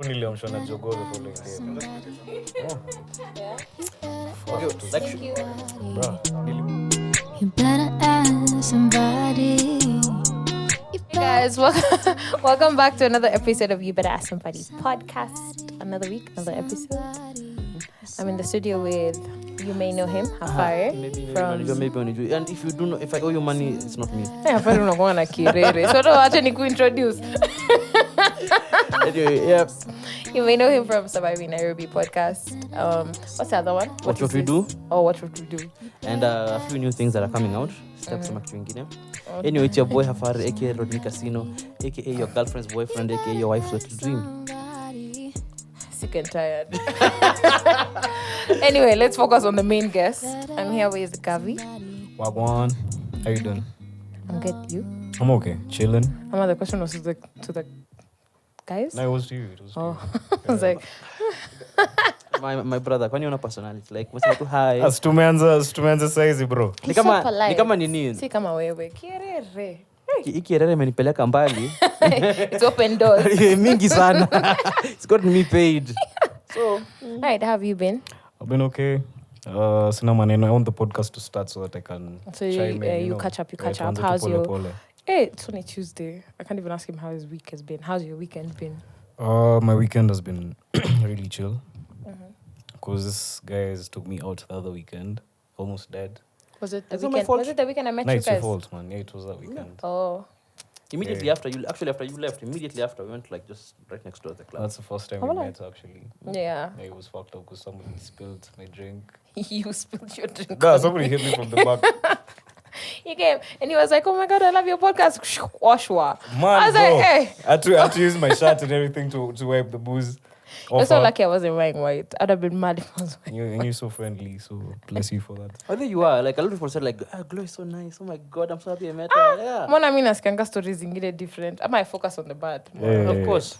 Niliamshwa na jogoo the following day. Okay, like Bro, You better ask somebody. Hey guys, welcome back to another episode of You Better Ask Somebody podcast. Another week, another episode. I'm in the studio with, you may know him, Hafare. maybe. And if you do not, if I owe you money, it's not me. Hafare unakuwa na kirere. So no, acha ni kuintroduce. Anyway, yeah. You may know him from Surviving Nairobi Podcast. What's the other one? What we do. Oh, what would we do? And a few new things that are coming out. Steps some kitu ingine. Anyway, it's your boy Hafare, aka Rodney Casino, aka your girlfriend's boyfriend, aka your wife's little dream. Sick and tired. Anyway, let's focus on the main guest. I'm here with Garvey. Wagwan. How you doing? I'm good. You? I'm okay. Chilling. The question was to the guys. No, it was to you. It was to Oh, you. I was like, My brother, kwani una personality? Like, what's like hi. As tumeanza saizi bro. he's so polite. Ni kama nini? Si kama wewe. Kirere. Iki erere imenipeleka mbali. It's open doors. Mingi sana. It's got me paid. So, Right, how have you been? I've been okay. Sina maneno. I want the podcast to start so that I can So you, chime in, you know. catch up. tuanze tu How's pole your... pole. Hey, it's only Tuesday. I can't even ask him how his week has been. How's your weekend been? My weekend has been really chill. Because this guys took me out the other weekend. Almost dead. Was it the It's not my weekend? fault. Was it the weekend I met No, you it's your guys? fault, man. Yeah, it was that weekend. Oh, immediately Yeah. after you left, immediately after we went like just right next door to the club. That's the first time Oh, we no. met, actually. yeah. Yeah, it was fucked up because somebody spilled my drink. You spilled your drink. No, somebody hit me from the back. He came and he was like, "Oh my god, I love your podcast." Washwa. Man, I was bro. like, "Hey." I had to use my shirt and everything to wipe the booze You're off so her. lucky I wasn't wearing white. I'd have been mad if I was wearing. And you're so friendly, so bless you for that. Oh, there you are. Like a lot of people said, like, Glow is so nice. Oh my god, I'm so happy I met her. Yeah. Mbona mimi nasikianga stories zingine different. I might focus on the bad. Yeah. Of course.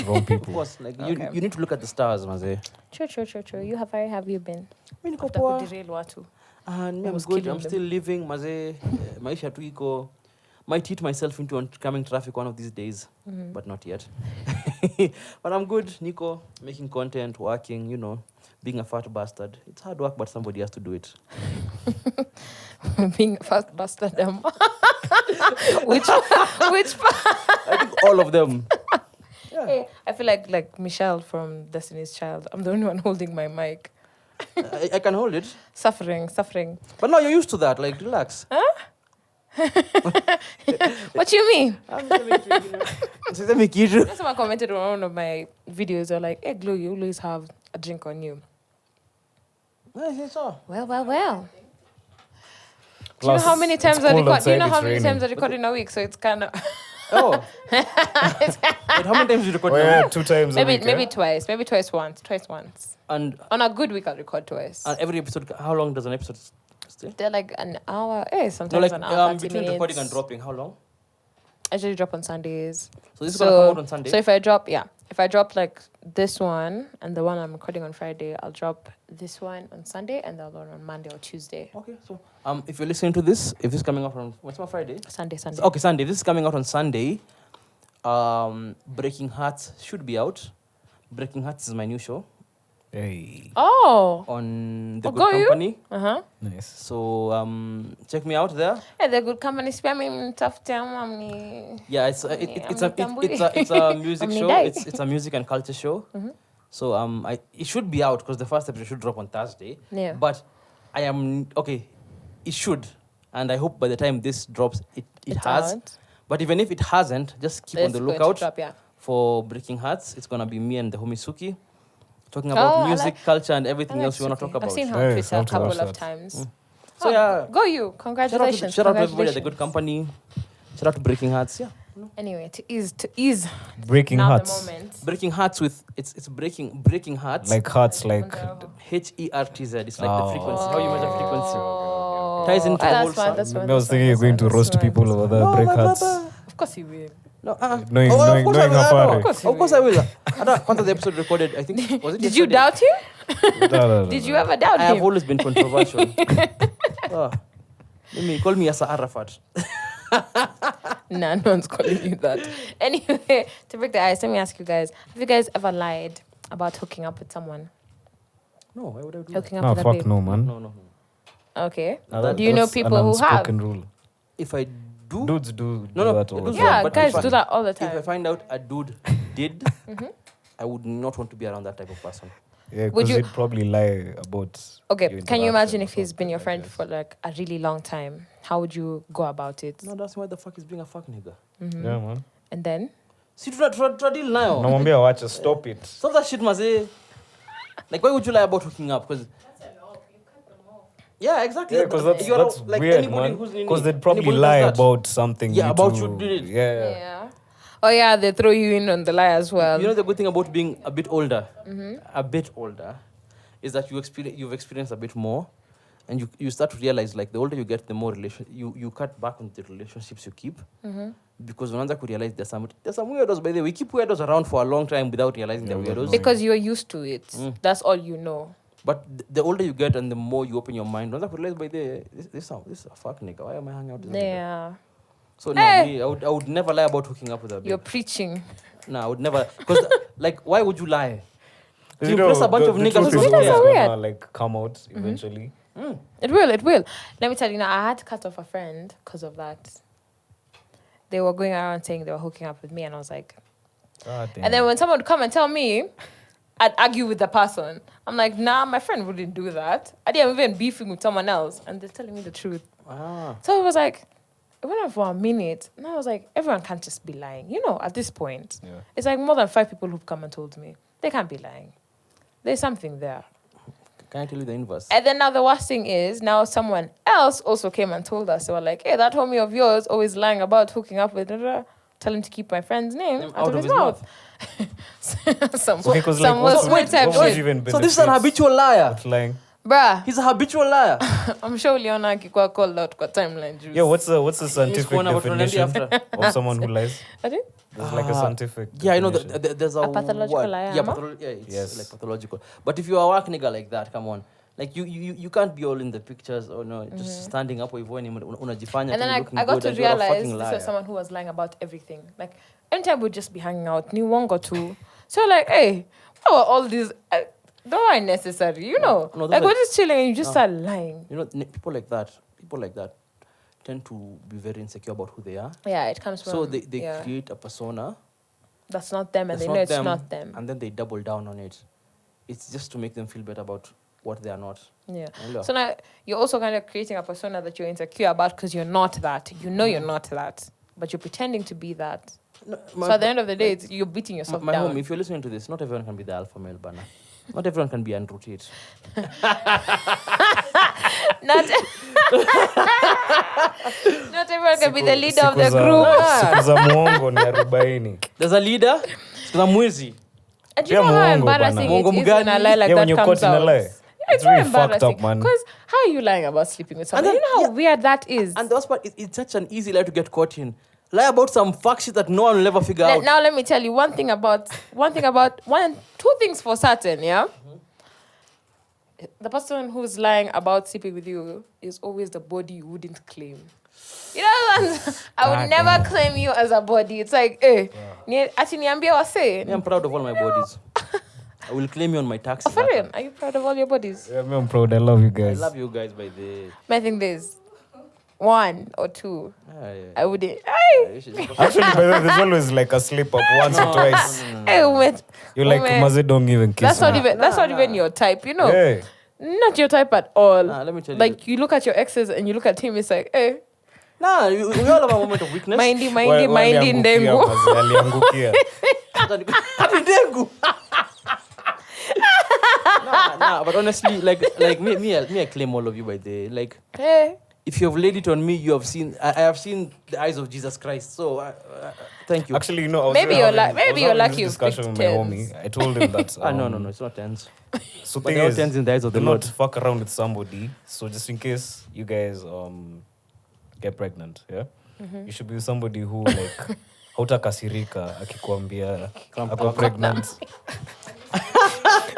Wrong Of people. course. Like Okay. you need to look at the stars, maze. True. You have you been? Mimi niko After poa. kuderail watu. And I'm was good. killing I'm them. still living, maze. Maisha tu iko. Might hit myself into oncoming traffic one of these days, but not yet. But I'm good, Nico, making content, working, you know, being a fat bastard. It's hard work, but somebody has to do it. Being a fast bastard. Which I think all of them. Hey, I feel like Michelle from Destiny's Child. I'm the only one holding my mic. I can hold it. Suffering. But now you're used to that. Like, relax. What you mean? Sisemi kitu. Someone commented on one of my videos. They're like, "Hey, Glow, you always have a drink on you." So. Well. Do you know Plus, how many times it's I cold record? Do you know outside, how it's many raining. times I record in a week? So it's kind of Oh. Wait, how many times did you record Oh, now? yeah, 2 times a week, maybe twice, maybe twice once. And On a good week, I'll record twice. every episode, how long does an episode stay? They're like an hour. No, Sometimes like an hour. 30 between minutes. recording and dropping, how long? I usually drop on Sundays. So this is gonna come out on Sunday. So if I drop like this one and the one I'm recording on Friday, I'll drop this one on Sunday and the other one on Monday or Tuesday. Okay, so if you're listening to this, if this is coming out on what's my Friday? Sunday. Okay, Sunday. This is coming out on Sunday. Breaking Hearts should be out. Breaking Hearts is my new show Hey, Oh. on the Oh, Good go you? Company. nice. So check me out there. Hey, the good company spare me tough time. Yeah, it's a music show. Amnidai. It's a music and culture show. So it should be out because the first episode should drop on Thursday. Yeah. But I am okay. It should, and I hope by the time this drops, it It's has. out. But even if it hasn't, just keep on the It's going to lookout drop, yeah. for Breaking Hearts. It's gonna be me and the homie Suki talking about I music, like- culture, and everything else we want to Suki. talk about. I've seen her Hey, on Twitter a have to couple watch of that. times. So yeah, Go you. Congratulations. shout out to everybody at the Good Company. Shout out to Breaking Hearts. Yeah, Anyway, to ease Breaking now hearts. the moment. Breaking Hearts with it's breaking hearts. Like hearts, like... HERTZ. It's like the frequency. How you measure frequency. Oh, Ties into the whole that's sound. fine. I was thinking you're going to roast people over there, break hearts. Of course you will. No, Knowing of course I will. Hafare. Of course I will. After the episode recorded, I think was it? Did you yesterday? doubt him? No. Did you ever doubt I have him? always been controversial. Call me Yasser Arafat. Nah, no one's calling you that. Anyway, to break the ice, let me ask you guys: have you guys ever lied about hooking up with someone? No, why would I do that? Hooking up No, with a fuck babe? no, man. No. Okay. Now Do you know that's people an who have? unspoken rule. If I do, Dudes do No, that all the dudes time. Yeah, but guys if I- do that all the if I time. find out a dude did, I would not want to be around that type of person. Yeah, Would because you- they'd probably lie about. Okay, your can you interaction imagine or if he's been something, your I friend guess. for like a really long time? How would you go about it? No, that's why the fuck is being a fuck nigga. Yeah, man. And then? See, to deal now. Namwambia wacha, stop it. Stop that shit, Maze. Like, why would you lie about hooking up? Because yeah, exactly. Yeah, because that's like weird, anybody man. who's Because they'd probably anybody lie does that. about something. Yeah, about two- you did it. Yeah. Oh yeah, they throw you in on the lie as well. You know the good thing about being a bit older, is that you've experienced a bit more, and you start to realize like the older you get, the more you cut back on the relationships you keep, because unaanza ku realize there's some weirdos. By the way, we keep weirdos around for a long time without realizing they're weirdos. Because you're used to it. That's all you know. But the older you get and the more you open your mind, unaanza ku realize by the way, this is a fuck nigga. Why am I hanging out with this nigga? Yeah. So no, me, I would never lie about hooking up with a babe. You're preaching. No, I would never. Because like, why would you lie? 'Cause You press a bunch of the niggas truth who is don't always care. weird. gonna like come out eventually. It will. Let me tell you now, I had to cut off a friend because of that. They were going around saying they were hooking up with me, and I was like, God damn. and then when someone would come and tell me, I'd argue with the person. I'm like, nah, my friend wouldn't do that. I didn't even beefing with someone else, and they're telling me the truth. So it was like, it went on for a minute, and I was like, everyone can't just be lying. You know, at this point, Yeah. it's like more than 5 people who've come and told me. They can't be lying. There's something there. Can I tell you the inverse? And then now the worst thing is, now someone else also came and told us. They were like, hey, that homie of yours always lying about hooking up with... Tell him to keep my friend's name out of his mouth. Okay, 'cause like, what's even So this is an habitual liar. What's lying? Bruh, He's a habitual liar. I'm sure uliona akikuwa called out kwa timeline juice. Yeah, what's the scientific phone number to definition Randy of someone who lies? Adi? There's like a scientific. Yeah, I know definition. there's A pathological word. liar, Yeah, ama? it's Yes. like pathological. But if you are a work nigga like that, come on. Like you can't be all in the pictures or no, just standing up or unajifanya. And then I got to realize this was someone who was lying about everything. Like, anytime we'd just be hanging out, ni wongo too. So like, hey, what were all these... they weren't necessary, you know. No, like, we're just chilling and you just start lying. You know, people like that tend to be very insecure about who they are. Yeah, it comes from... So they yeah. create a persona. That's not them, and that's they know it's not them. And then they double down on it. It's just to make them feel better about what they are not. Yeah. Yeah. So now you're also kind of creating a persona that you're insecure about because you're not that. You know you're not that, but you're pretending to be that. No, So at the end of the day, you're beating yourself my down. home, if you're listening to this, not everyone can be the alpha male banner. Not everyone can be Andrew Tate. Not, not everyone can be the leader of the Siku za- group. siku za muongo ni 40. There's a leader. Kuna mwizi. And you know Pia how muongo embarrassing bana. it Muongo is when a lie like Yeah, when that you're comes caught in a out. lie. Yeah, It's very really fucked embarrassing. up, man. Because how are you lying about sleeping with someone? then- You know how weird that is. And the worst part, it's such an easy lie to get caught in. Lie about some fuck shit that no one will ever figure out. Now let me tell you two things for certain, yeah? The person who's lying about sleeping with you is always the body you wouldn't claim. You know, I would God never damn. claim you as a body. It's like, ati niambie wase. Me, I'm proud of all my bodies. I will claim you on my tax. For real, are you proud of all your bodies? Yeah, I'm proud. I love you I guys. love you guys by the... I think there's 1 or 2. Yeah. I wouldn't. You should- Actually, by the way, there's always like a slip up once or twice. Hey, wait. You're like, Woman. Maze, don't even kiss me. That's not even your type, you know. Hey. Not your type at all. Nah, let me tell you. Like you look at your exes and you look at him, it's like, hey, Nah, we all have a moment of weakness. mindy, Aliangukia, ndengu. Maze, aliangukia. Ati ndengu. Nah, but honestly, like me, I claim all of you by the like. Hey. If you have laid it on me, you have seen. I have seen the eyes of Jesus Christ. So thank you. Actually, you know, I was Maybe having- you're I was maybe you're having lucky this you discussion with picked my tens. homie. I told him that. No, it's not tens. So But thing there are is, tens in the eyes of the do Lord. not fuck around with somebody. So just in case you guys get pregnant, yeah, you should be with somebody who like hautakasirika akikuambia ako pregnant.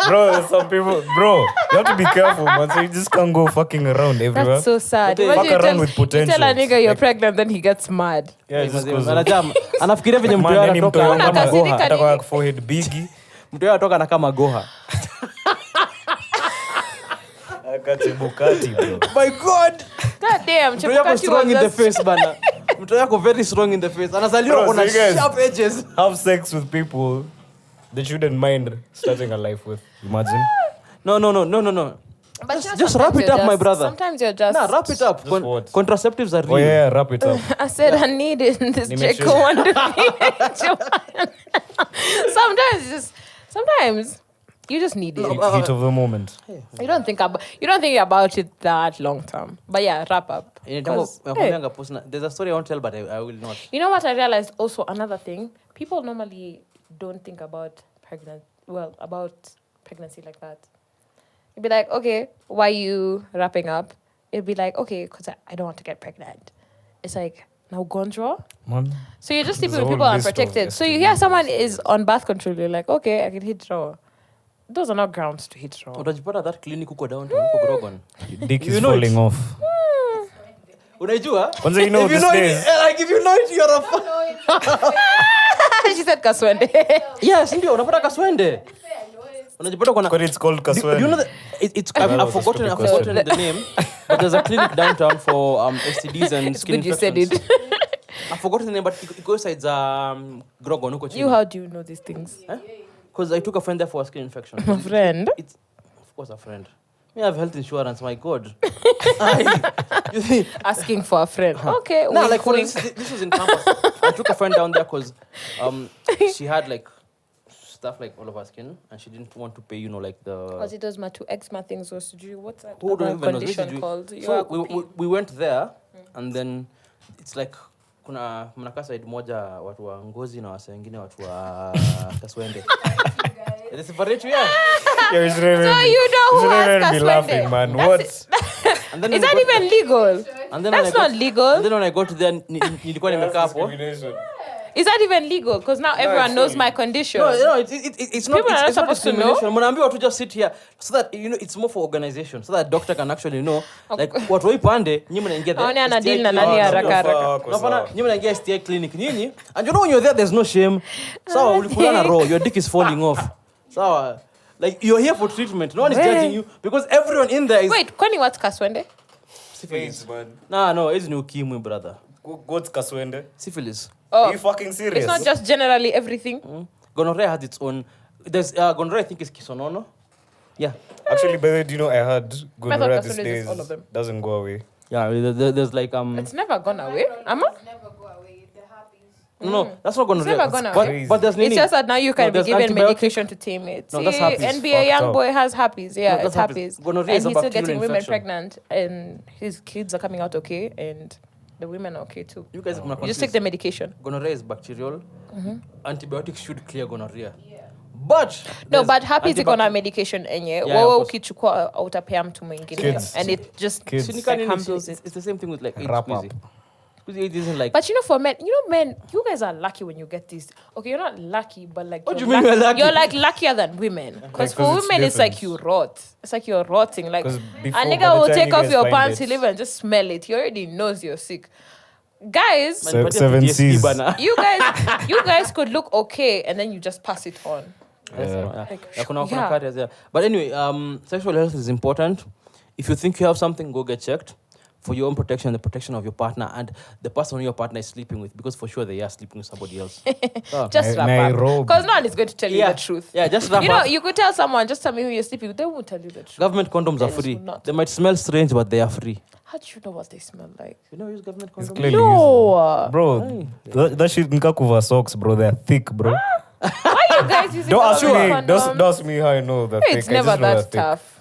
Bro, there's some people, bro, you have to be careful, man. So you just can't go fucking around everywhere. That's so sad. But they fuck Imagine around with you tell a potentials. nigga you're Like- pregnant, then he gets mad. Yeah, it's just goes anafikiria venye mtu man, yao yani mtu anatoka wangu Mbona kama kasirika goha, nini? atakuwa forehead bigi. mtu yao anatoka na kama goha. Akate bukati, bro. My god. God damn, Mtu yako Chepukati strong in was the just... face bana. Mtu yako very strong in the face. Anazaliwa Bro, kuna so you guys- sharp edges. Have sex with people that you shouldn't mind starting a life with. Imagine. No. But Just wrap it up, my brother. Sometimes you're just... Nah, wrap it up. Just what? Contraceptives are real. Oh yeah, wrap it up. I said I need it in this Nimesha- Jacob one to Sometimes you just need it. Heat of the moment. You don't think about it that long term. But yeah, wrap up. 'Cause, hey, There's a story I won't tell, but I will not. you know what I realized also another thing? People normally don't think about pregnancy like that. You'd be like, okay, why are you wrapping up? It'd be like, okay, because I don't want to get pregnant. It's like, now gonjwa. Man. So you're just There's sleeping a with people whole list of unprotected. So you STDs. hear someone is on birth control, you're like, okay, I can hit raw. Those are not grounds to hit raw. Utajipata that clinic uko down huko Grogon. Dick You is know it. falling off. Unaijua? Kwanza you know If you these know days. it, like if you know it, you're a She said Kaswende. Yes, ndio unapata kaswende. Unajipata kuna But it's called Do you know Kaswende. that I've forgotten the name, but there's a clinic downtown for STDs and It's skin good you said infections. it. I've forgotten the name, but it goes sides Grogon huko chini. How do you know these things? Because I took a friend there for a skin infection. My friend. It's of course a friend. We have health insurance. My God. You see, Asking for a friend. Okay. no, wink, like for wink. this was in campus. I took a friend down there because she had like stuff like all of her skin, and she didn't want to pay. You know, like the. Was it those two eczema things? Or what's that Who don't other even know. condition Basically, called? So we went there, and then it's like kuna mnakaa side moja watu wa ngozi na wasa wengine watu wa kaswende. They separate you, yeah. Yeah, you shouldn't So even- you know who shouldn't has even be Kaswende? laughing, man. That's What? And then Is when that we got- even legal? And then That's when I not got- legal. And then when I got there, nilikuwa nimekaa hapo. Is that even legal? Because now everyone it's knows not my condition. No, it's not. People are not It's not supposed to know. discrimination. Mnaambiwa to just sit here so that you know it's more for organization, so that doctor can actually know like watu waipande nyinyi mnaingia there. Aone ana STI deal na clinic. nani Oh, haraka no, haraka. Unapana nyinyi mnaingia STI clinic nyinyi and you know when you're there there's no shame. Sawa ulikulana raw, your dick is falling off. Sawa. Like you're here for treatment. No one is Wait. judging you because everyone in there is Wait, kwani what's Kaswende? syphilis. No, it's new ukimwi brother. What's Kaswende? Syphilis. Are you fucking serious? It's not just generally everything. Gonorrhea has its own. There's gonorrhea I think is kisonono. Yeah. Actually, by the way, do you know I heard gonorrhea these Kaswende is days all of them. doesn't go away. Yeah, there's like It's never gone away. Amma? no, that's not gonorrhea. never gone But, away. but there's It's Nini. just that now you can be there's given antibiotic- medication to tame it. No, that's See, herpes. NBA Fucked young up. boy has herpes. Yeah, No, it's that's herpes. herpes. Gonorrhea And is a he's still bacterial getting women infection. pregnant, and his kids are coming out okay, and the women are okay too. You guys You just take the medication. gonorrhea is bacterial. Antibiotics should clear gonorrhea. But No, there's but herpes iko na antibacterial- medication enye. Yeah, of Wewe course. ukichukua utapea mtu mwingine. Kids. And it just Kids. Sinika like nini, handles it. it's the same thing with like AIDS Wrap up. squeezy. Squeezy AIDS isn't like. But you know, for men, men, you guys are lucky when you get these. Okay, you're not lucky, but like What do you're you mean we're lucky? You're like luckier than women. Because for 'cause it's women, it's like different. you rot. It's like you're rotting. Like 'Cause a before, by nigga the will time take you off guys your find pants, it- he'll even just smell it. He already knows you're sick. Guys, Man, but Seven PTSD Cs. bana. you guys could look okay and then you just pass it on. Yeah, kuna yeah. carriers, yeah. But anyway, sexual health is important. If you think you have something, go get checked for your own protection, the protection of your partner, and the person your partner is sleeping with, because for sure they are sleeping with somebody else. So, Just wrap up. Nairobi. Because no one is going to tell you yeah, the truth. Yeah, just wrap You know, up. you could tell someone, just tell me who you're sleeping with. They won't tell you the truth. Government condoms are They free. will not. They might smell strange, but they are free. How do you know what they smell like? You know, use government It's condoms. clearly No. Bro, that shit nkakuva socks, bro. They're thick, bro. Why you guys using Don't ask me. condoms? Don't ask me how I know they're thick. It's I never just know that they're tough.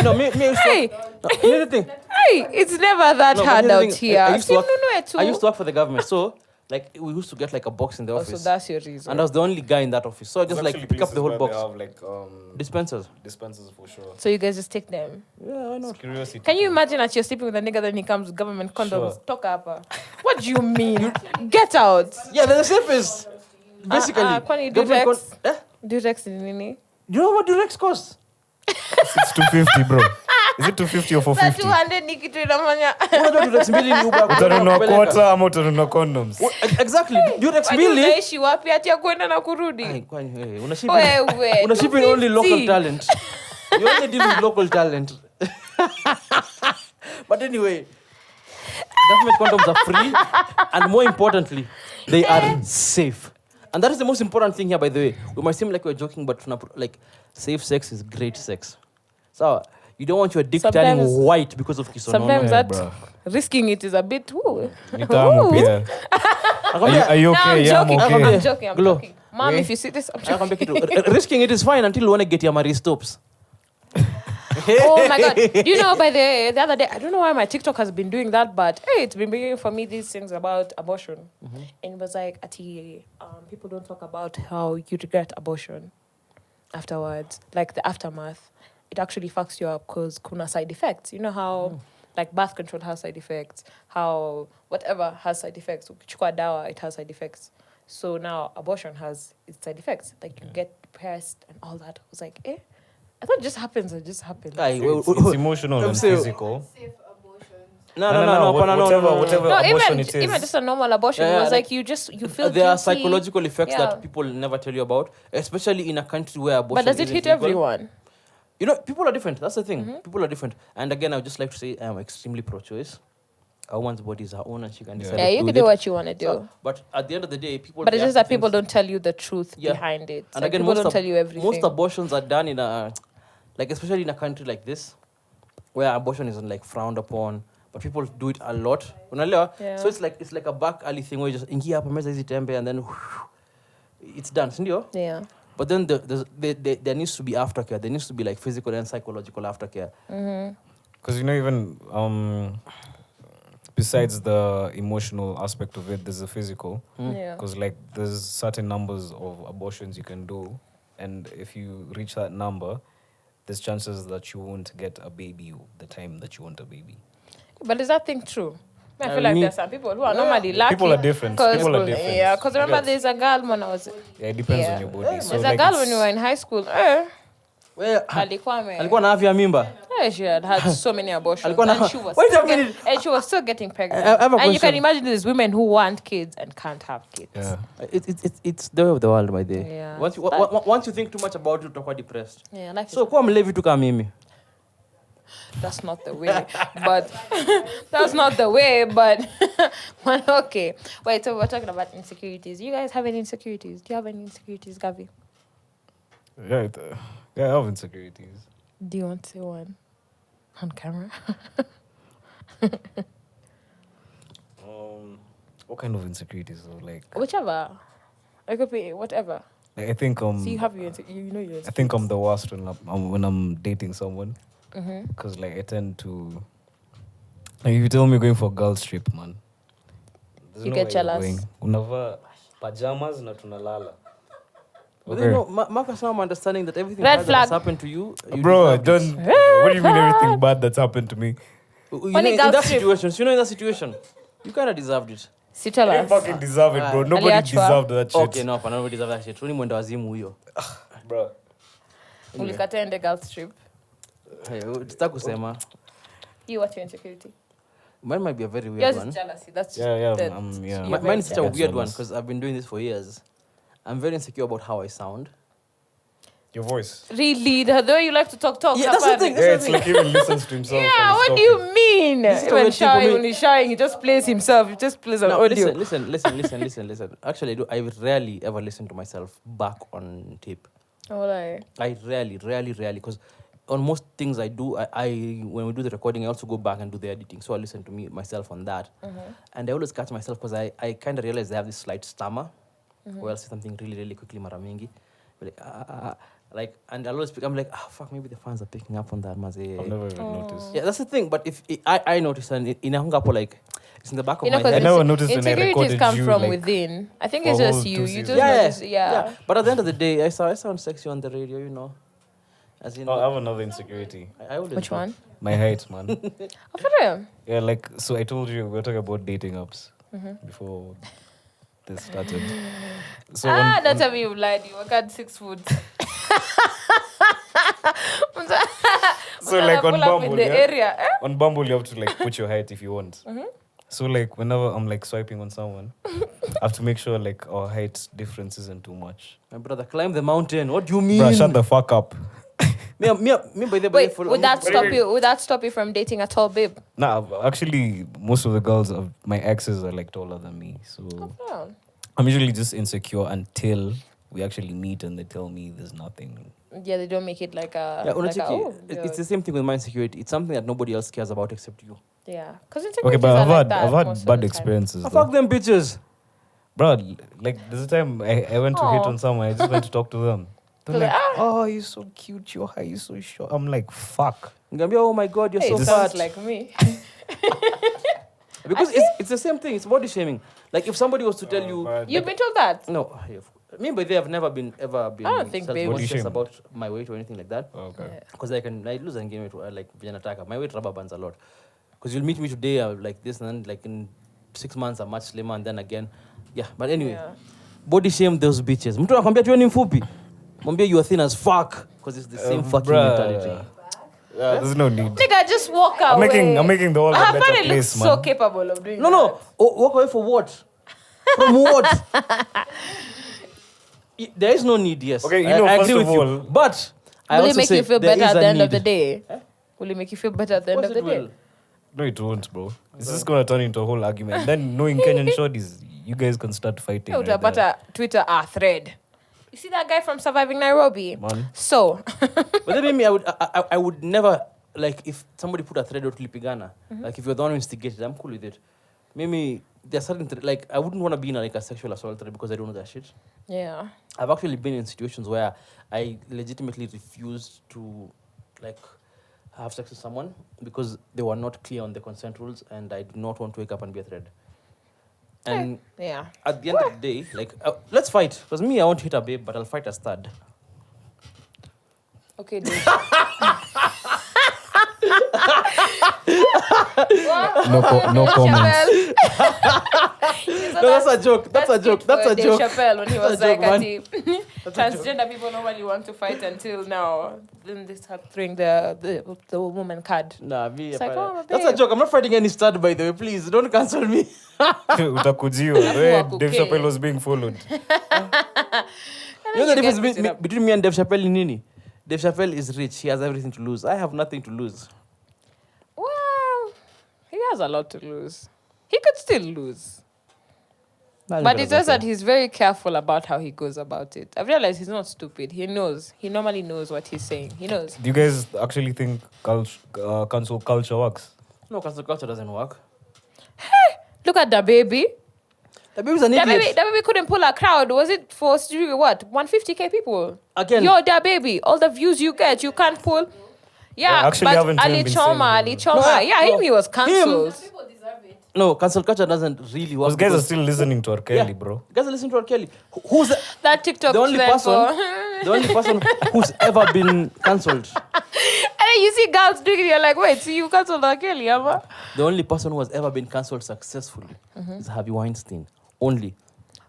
No, me. Hey, No, here's the thing. hey, it's never that No, but hard here's the out thing. here. I used to work- I I used to work for the government, so like we used to get like a box in the Oh, office, so that's your reason. and I was the only guy in that office. So I just like pick up the whole box. They have like Dispensers. dispensers for sure. So you guys just take them. Yeah, why not? Curiosity. Can you imagine that you're sleeping with a nigga, then he comes with government condoms? Sure. Talk up. What do you mean? Get out. Yeah, they're the safest. Basically, Kwani government Durex? con- eh? Durex ni nini? you know what Durex costs? It's 250, bro. Is it 250 or Sasa 450? 200 ni kitu inafanya. Unajua Durex mbili ni Uber. Utanunua quarter ama utanunua condoms? Exactly. Durex Kwani mbili. unaishi wapi hati ya kwenda na kurudi? Ai, kwani wewe Wewe, una shipping only 250. local talent. You only deal with local talent. But anyway, government condoms are free, and more importantly, they are safe. And that is the most important thing here, by the way. We might seem like we're joking, but like safe sex is great sex. So you don't want your dick turning Sometimes- white because of kisonono. Sometimes Yeah, that bro. risking it is a bit woo. Ni tamu pia. Are you No, okay? I'm Yeah, I'm joking. okay. I'm joking. I'm Glow. joking. Mom, Wait. if you see this, I'm joking. Nakwambia kitu, risking it is fine until you want to get your Marie Stopes. Oh my god! You know, by the other day, I don't know why my TikTok has been doing that, but hey, it's been bringing for me these things about abortion, and it was like, Ati, people don't talk about how you regret abortion afterwards, like the aftermath. It actually fucks you up because kuna side effects. You know how like birth control has side effects, how whatever has side effects. Ukichukua dawa, it has side effects. So now abortion has its side effects. Like you get depressed and all that. I was like, eh. I thought it just happens. It just happens. It's emotional and saying- physical. No, whatever No, abortion even it is. even just a normal abortion Yeah, was like, like you feel there are guilty. psychological effects Yeah. that people never tell you about, especially in a country where abortion But does it isn't hit legal. everyone? You know, people are different. That's the thing. People are different. And again, I would just like to say I am extremely pro-choice. A woman's body is her own, and she can decide. Yeah, what you to can do do with it. what you want to do. So, but at the end of the day, people. But it's just react that to people things. don't tell you the truth Yeah. behind it. And Like, again, people don't tell you everything. most abortions are done in a, like especially in a country like this, where abortion isn't like frowned upon, but people do it a lot. Unaelewa? Yeah. So it's like a back alley thing where you just ingia hapa meza hizi tembe and then it's done, sindio? Yeah. But then there needs to be aftercare. There needs to be like physical and psychological aftercare. Because even besides the emotional aspect of it, there's the physical. Yeah. Because like there's certain numbers of abortions you can do, and if you reach that number, there's chances that you won't get a baby the time that you want a baby. But is that thing true? I feel I like mean- there's some people who are normally lucky. People are different. People are different. Yeah, because remember Yes. there's a girl when I was... Yeah, it depends Yeah. on your body. So There's a like girl it's- when we were in high school. Alikuwa na afya mimba. She had so many abortions. Alikuwa na- And she was Wait a still minute. and she was still getting pregnant. I have a And you can question. imagine these women who want kids and can't have kids. Yeah. It's the way of the world, by the way. Yeah. Once you think too much about it, utakuwa depressed. Yeah, life So kuwa mlevi tu kama mimi. that's not the way. But that's not the way, but okay. Wait, so we're talking about insecurities. You guys have any insecurities? Do you have any insecurities, Garvey? Yeah, I have insecurities. Do you want to say one on camera? What kind of insecurities though? Like Whichever. It could be whatever. I think So you have your you know your I think I'm the worst when I'm dating someone. Mm-hmm. Because like I tend to like if you tell me you're going for a girls trip, man, there's You no get way you're jealous. going. Unavaa pajamas na tunalala. But then, no, Marcus, now I'm understanding that everything Red bad that has flag. happened to you. You Bro, deserved don't. it. What do you mean everything bad that's happened to me? You know, Funny in girl that trip. situation, you know, in that situation, you kind of deserved it. So tell I didn't us. fucking deserve it, bro. Ah. Nobody Aliachwa. deserved that shit. Okay, no, hapana, nobody deserved that shit. Only mwenda wazimu huyo. Bro. Ulikata ende girls trip. Hey, sitaki kusema. You, what's your insecurity? Mine might be a very weird Yours one. is jealousy. That's Yeah, yeah, that- yeah. you're Mine is very such a jealous. weird one Jealous. because I've been doing this for years. I'm very insecure about how I sound. Your voice. Really, the way you like to talk. Yeah, that's the hapana. thing. Yeah, it's like he even listens to himself. Yeah, and what he's do you talking. mean? This is the When weird thing for me. when he's shying, he just plays himself. He just plays an No, audio. listen. Actually, I rarely ever listen to myself back on tape. Oh, like, I rarely, because on most things I do, I when we do the recording, I also go back and do the editing. So I listen to myself on that. And I always catch myself because I kind of realize I have this slight stammer where I'll say something really, really quickly, mara mingi. Like, and I'll always I'm like, fuck, maybe the fans are picking up on that. I've never even noticed. Yeah, that's the thing. But if I notice, and in a hungapo, like, it's in the back of you know, my because head. I never noticed when I insecurities recorded come you, from like, within. I think for it's a just whole you. 2 You seasons. just notice, yeah. But at the end of the day, I sound sexy on the radio, you know. As in, Oh, I have another insecurity. I always Which do. one? My height, man. Oh, for real? Yeah, like, so I told you we were talking about dating apps before this started. So Don't tell me you've lied. You work at 6 foot. So like on pull up in Bumble, the yeah? area. On Bumble, you have to like put your height if you want. So like whenever I'm like swiping on someone, I have to make sure like our height difference isn't too much. My brother, climb the mountain. What do you mean? Bruh, shut the fuck up. Me, by the Wait, would that stop you from dating a tall babe? Nah, actually, most of the girls of my exes are like taller than me. So Oh. I'm usually just insecure until we actually meet and they tell me there's nothing. Yeah, they don't make it like a. Yeah, like it's the same thing with my insecurity. It's something that nobody else cares about except you. yeah, because Okay, but I've had bad experiences. Oh, fuck them bitches. Bro, like there's a time I went to hit on someone. I just went to talk to them. They're So like, like, oh, you're so cute. Your hair is so short. I'm like, fuck. Gambia, oh my god, you're hey, so it fat. sounds like me. Because it's the same thing. It's body shaming. Like if somebody was to tell you, You've been told that. no, me by they have never been ever been. I don't think babe- Body self-conscious shame. about my weight or anything like that. Okay. Because I lose and gain weight like Vijanataka. My weight rubber bands a lot. Because you'll meet me today like this and then like in 6 months I'm much slimmer and then again. Yeah, but anyway. Yeah. Body shame those bitches. Mtu anakwambia tu ni mfupi. Mwambie you are thin as fuck. Because it's the same fucking bruh. mentality. There's no need. Nigga, just walk I'm away. making the world a better Hafare place, looks man. so capable of doing No, that. no. Walk away for what? From what? There is no need, yes. Okay, you I know, agree first with of you. all- But I Will also it make say you feel there better is at a the end of need. the day? Will it make you feel better at the end Of of the course it day? will. No, it won't, bro. It's just gonna turn into a whole argument. Then knowing Kenyan shorties, you guys can start fighting. Yeah, right but there. Twitter thread. You see that guy from Surviving Nairobi? Man. So, But then maybe I would never, like, if somebody put a thread or tulipigana, like, if you're the one who instigated, I'm cool with it. Maybe there's certain, like, I wouldn't want to be in like a sexual assault thread because I don't know that shit. yeah. I've actually been in situations where I legitimately refused to, like, have sex with someone because they were not clear on the consent rules and I did not want to wake up and be a thread. And Yeah. at the end of the day, like, let's fight. Because me, I won't hit a babe, but I'll fight a stud. Okay, dude. No comments. No, that's a joke. That's a joke. That's a Dave joke. Chappelle when he was That's a like, joke, "Ati, transgender people normally want to fight until now. Then they start throwing the woman card. Nah, me. It's like, oh, that's a babe. joke. I'm not fighting any stud, by the way. Please, don't cancel me. Utakujiwa. Alafu Dave wakukee. Chappelle was being followed. You know the you difference get mixed up. between me and Dave Chappelle in Nini? Dave Chappelle is rich. He has everything to lose. I have nothing to lose. Well, he has a lot to lose. He could still lose. Nah, But look it's at just that that he's very careful about how he goes about it. I've realized he's not stupid. He knows. He normally knows what he's saying. He knows. Do you guys actually think cancel culture works? No, cancel culture doesn't work. Look at the baby. The baby's an That idiot. baby couldn't pull a crowd. Was it for what? 150K people? Again. Yo, that baby. All the views you get, you can't pull. Yeah, Yeah, actually but haven't even Ali been Choma, saying he was cancelled. No, cancel culture doesn't really work. Those guys are because- still listening to R. Kelly, bro. Guys are listening to R. Kelly. Who's That TikTok the only trend person? for- The only person who's ever been cancelled. And then you see girls doing it, you're like, wait, so you cancelled R. Kelly, Amma? The only person who has ever been cancelled successfully is Harvey Weinstein. Only.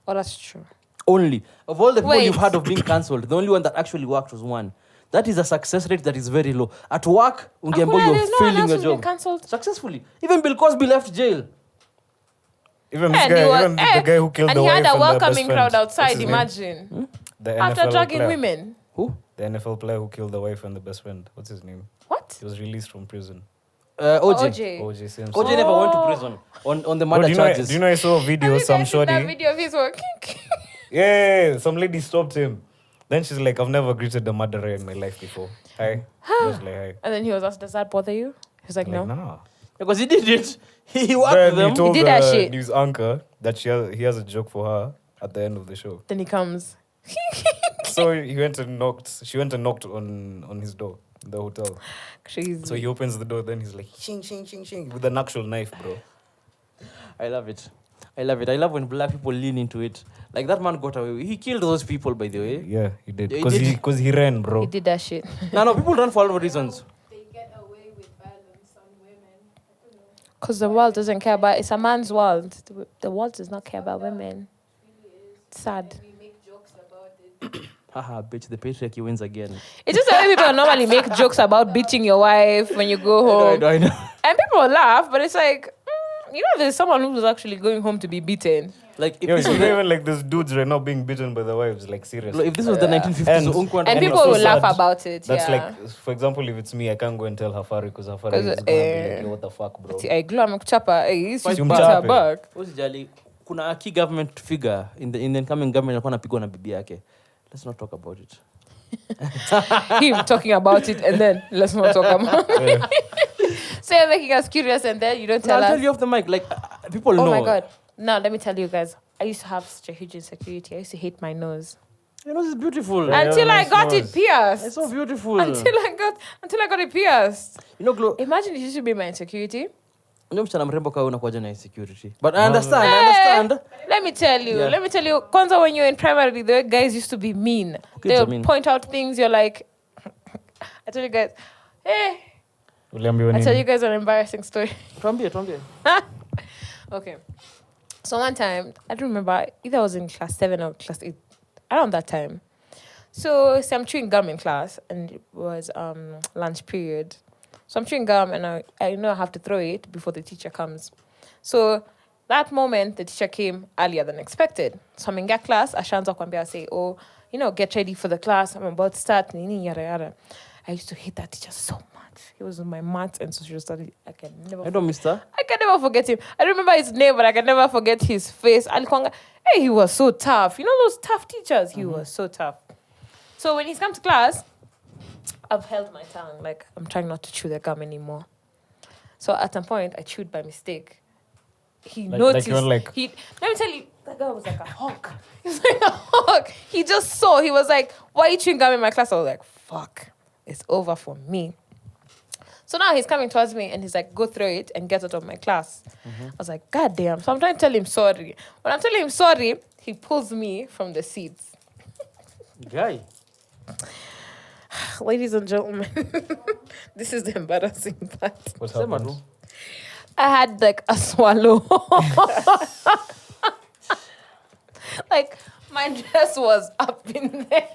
Oh, that's true. Only. Of all the people Wait. you've heard of being cancelled, the only one that actually worked was one. That is a success rate that is very low. At work, Ungembo, Hakuna, you're there's no one failing else your who's been job. cancelled. Successfully. Even Bill Cosby left jail. Even this And guy, he was- even the guy who killed and the he wife had a and the best welcoming friend. crowd What's outside, his name? imagine. The After NFL dragging player. women. Who? The NFL player who killed the wife and the best friend. What's his name? What? He was released from prison. OJ. O.J. Simpson. OJ never went to prison on the Bro, murder do charges. you know I saw a video, Have you some guys seen that shorty. video of his work? Yeah, some lady stopped him. Then she's like, I've never greeted the murderer in my life before. Hi. He was like, hi. And then he was asked, does that bother you? He's like, I'm no. like, nah. Because he did it. He worked Then them. he told did the that shit. news anchor that he has a joke for her at the end of the show. Then he comes. So she went and knocked on his door in the hotel. Crazy. So he opens the door, then he's like, shing, shing, shing, shing, with an actual knife, bro. I love it. I love when black people lean into it. Like that man got away. He killed those people, by the way. Yeah, he did. He Because did. he ran, He bro. did that shit. No, people run for a lot of reasons. They get away with violence on women. I don't know. Because the world doesn't care about it's a man's world. The world does not care about women. It really is. It's sad. And we make jokes about it. Haha, bitch, the patriarchy wins again. It's just the way people normally make jokes about beating your wife when you go home. I know. And people laugh, but it's like, there's someone who's actually going home to be beaten. Like, if Yo, this you was know, the, even like those dudes right now being beaten by their wives, like seriously. if this was the 1950s, And people it's so will laugh sad. about it. That's yeah. like, for example, if it's me, I can't go and tell Hafare because Hafare 'Cause, is gonna be like, yo, what the fuck, bro? I glue amekuchapa. Hey, Fight beat back. her back. Usijali, kuna a key government figure in the incoming government alikuwa anapigwa na bibi yake. Let's not talk about it. Him talking about it and then let's not talk about it. So you're making us curious and then you don't tell I'll us. tell you off the mic. Like, people know. Oh my God. Now, let me tell you guys. I used to have such a huge insecurity. I used to hate my nose. Your nose is beautiful. Yeah. Until I nice got nose. it pierced. It's so beautiful. Until I got it pierced. You know, Glo, Imagine it used to be my insecurity. msichana mrembo kawa unakuwaje na insecurity. But I understand. Let me tell you. Kwanza, when you're in primary, the way guys used to be mean. They'll point out things. You're like, I tell you guys, hey. I tell you guys an embarrassing story. Tuambie. Okay. So one time, I don't remember, either I was in class 7 or class 8, around that time. So I'm chewing gum in class, and it was lunch period. So I'm chewing gum, and I know I have to throw it before the teacher comes. So that moment, the teacher came earlier than expected. So I'm in that class, Ashanza kwambia say, oh, get ready for the class. I'm about to start, nini, yada, yada. I used to hate that teacher so much. He was in my maths and social studies. I can never forget him. I remember his name, but I can never forget his face. Hey, he was so tough. You know those tough teachers? He was so tough. So when he's come to class, I've held my tongue. Like, I'm trying not to chew the gum anymore. So at some point, I chewed by mistake. He noticed. Let me tell you, that guy was like a hawk. He was like a hawk. He just saw. He was like, why are you chewing gum in my class? I was like, fuck. It's over for me. So now he's coming towards me and he's like, go throw it and get out of my class. I was like, God damn. So I'm trying to tell him sorry. When I'm telling him sorry, he pulls me from the seats. Guy. Ladies and gentlemen, this is the embarrassing part. What happened? I had like a swallow. Like, my dress was up in there.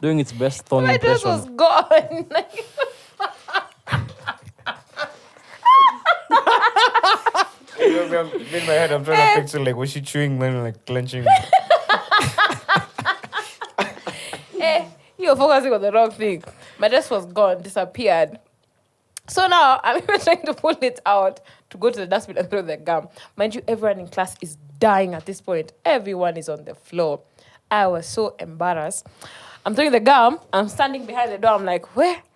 Doing its best thong My dress impression. was gone. In my head, I'm trying to picture, like, was she chewing, then, like, clenching? You're focusing on the wrong thing. My dress was gone, disappeared. So now, I'm even trying to pull it out to go to the dustbin and throw the gum. Mind you, everyone in class is dying at this point. Everyone is on the floor. I was so embarrassed. I'm throwing the gum. I'm standing behind the door. I'm like,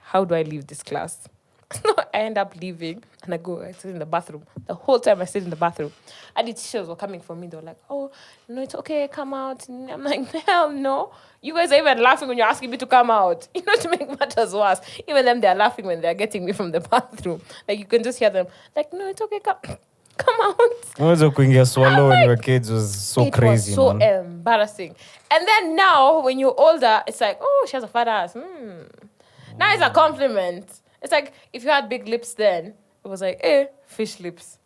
how do I leave this class? So I end up leaving and I sit in the bathroom. The whole time I stayed in the bathroom. And the teachers were coming for me. They were like, oh, no, it's okay, come out. And I'm like, hell no. You guys are even laughing when you're asking me to come out. To make matters worse. Even them, they're laughing when they're getting me from the bathroom. Like, you can just hear them. Like, no, it's okay, come out. When you swallow when you were kids was so crazy, It was so man. embarrassing. And then now, when you're older, it's like, oh, she has a fat ass. Now it's a compliment. It's like, if you had big lips then, it was like, fish lips.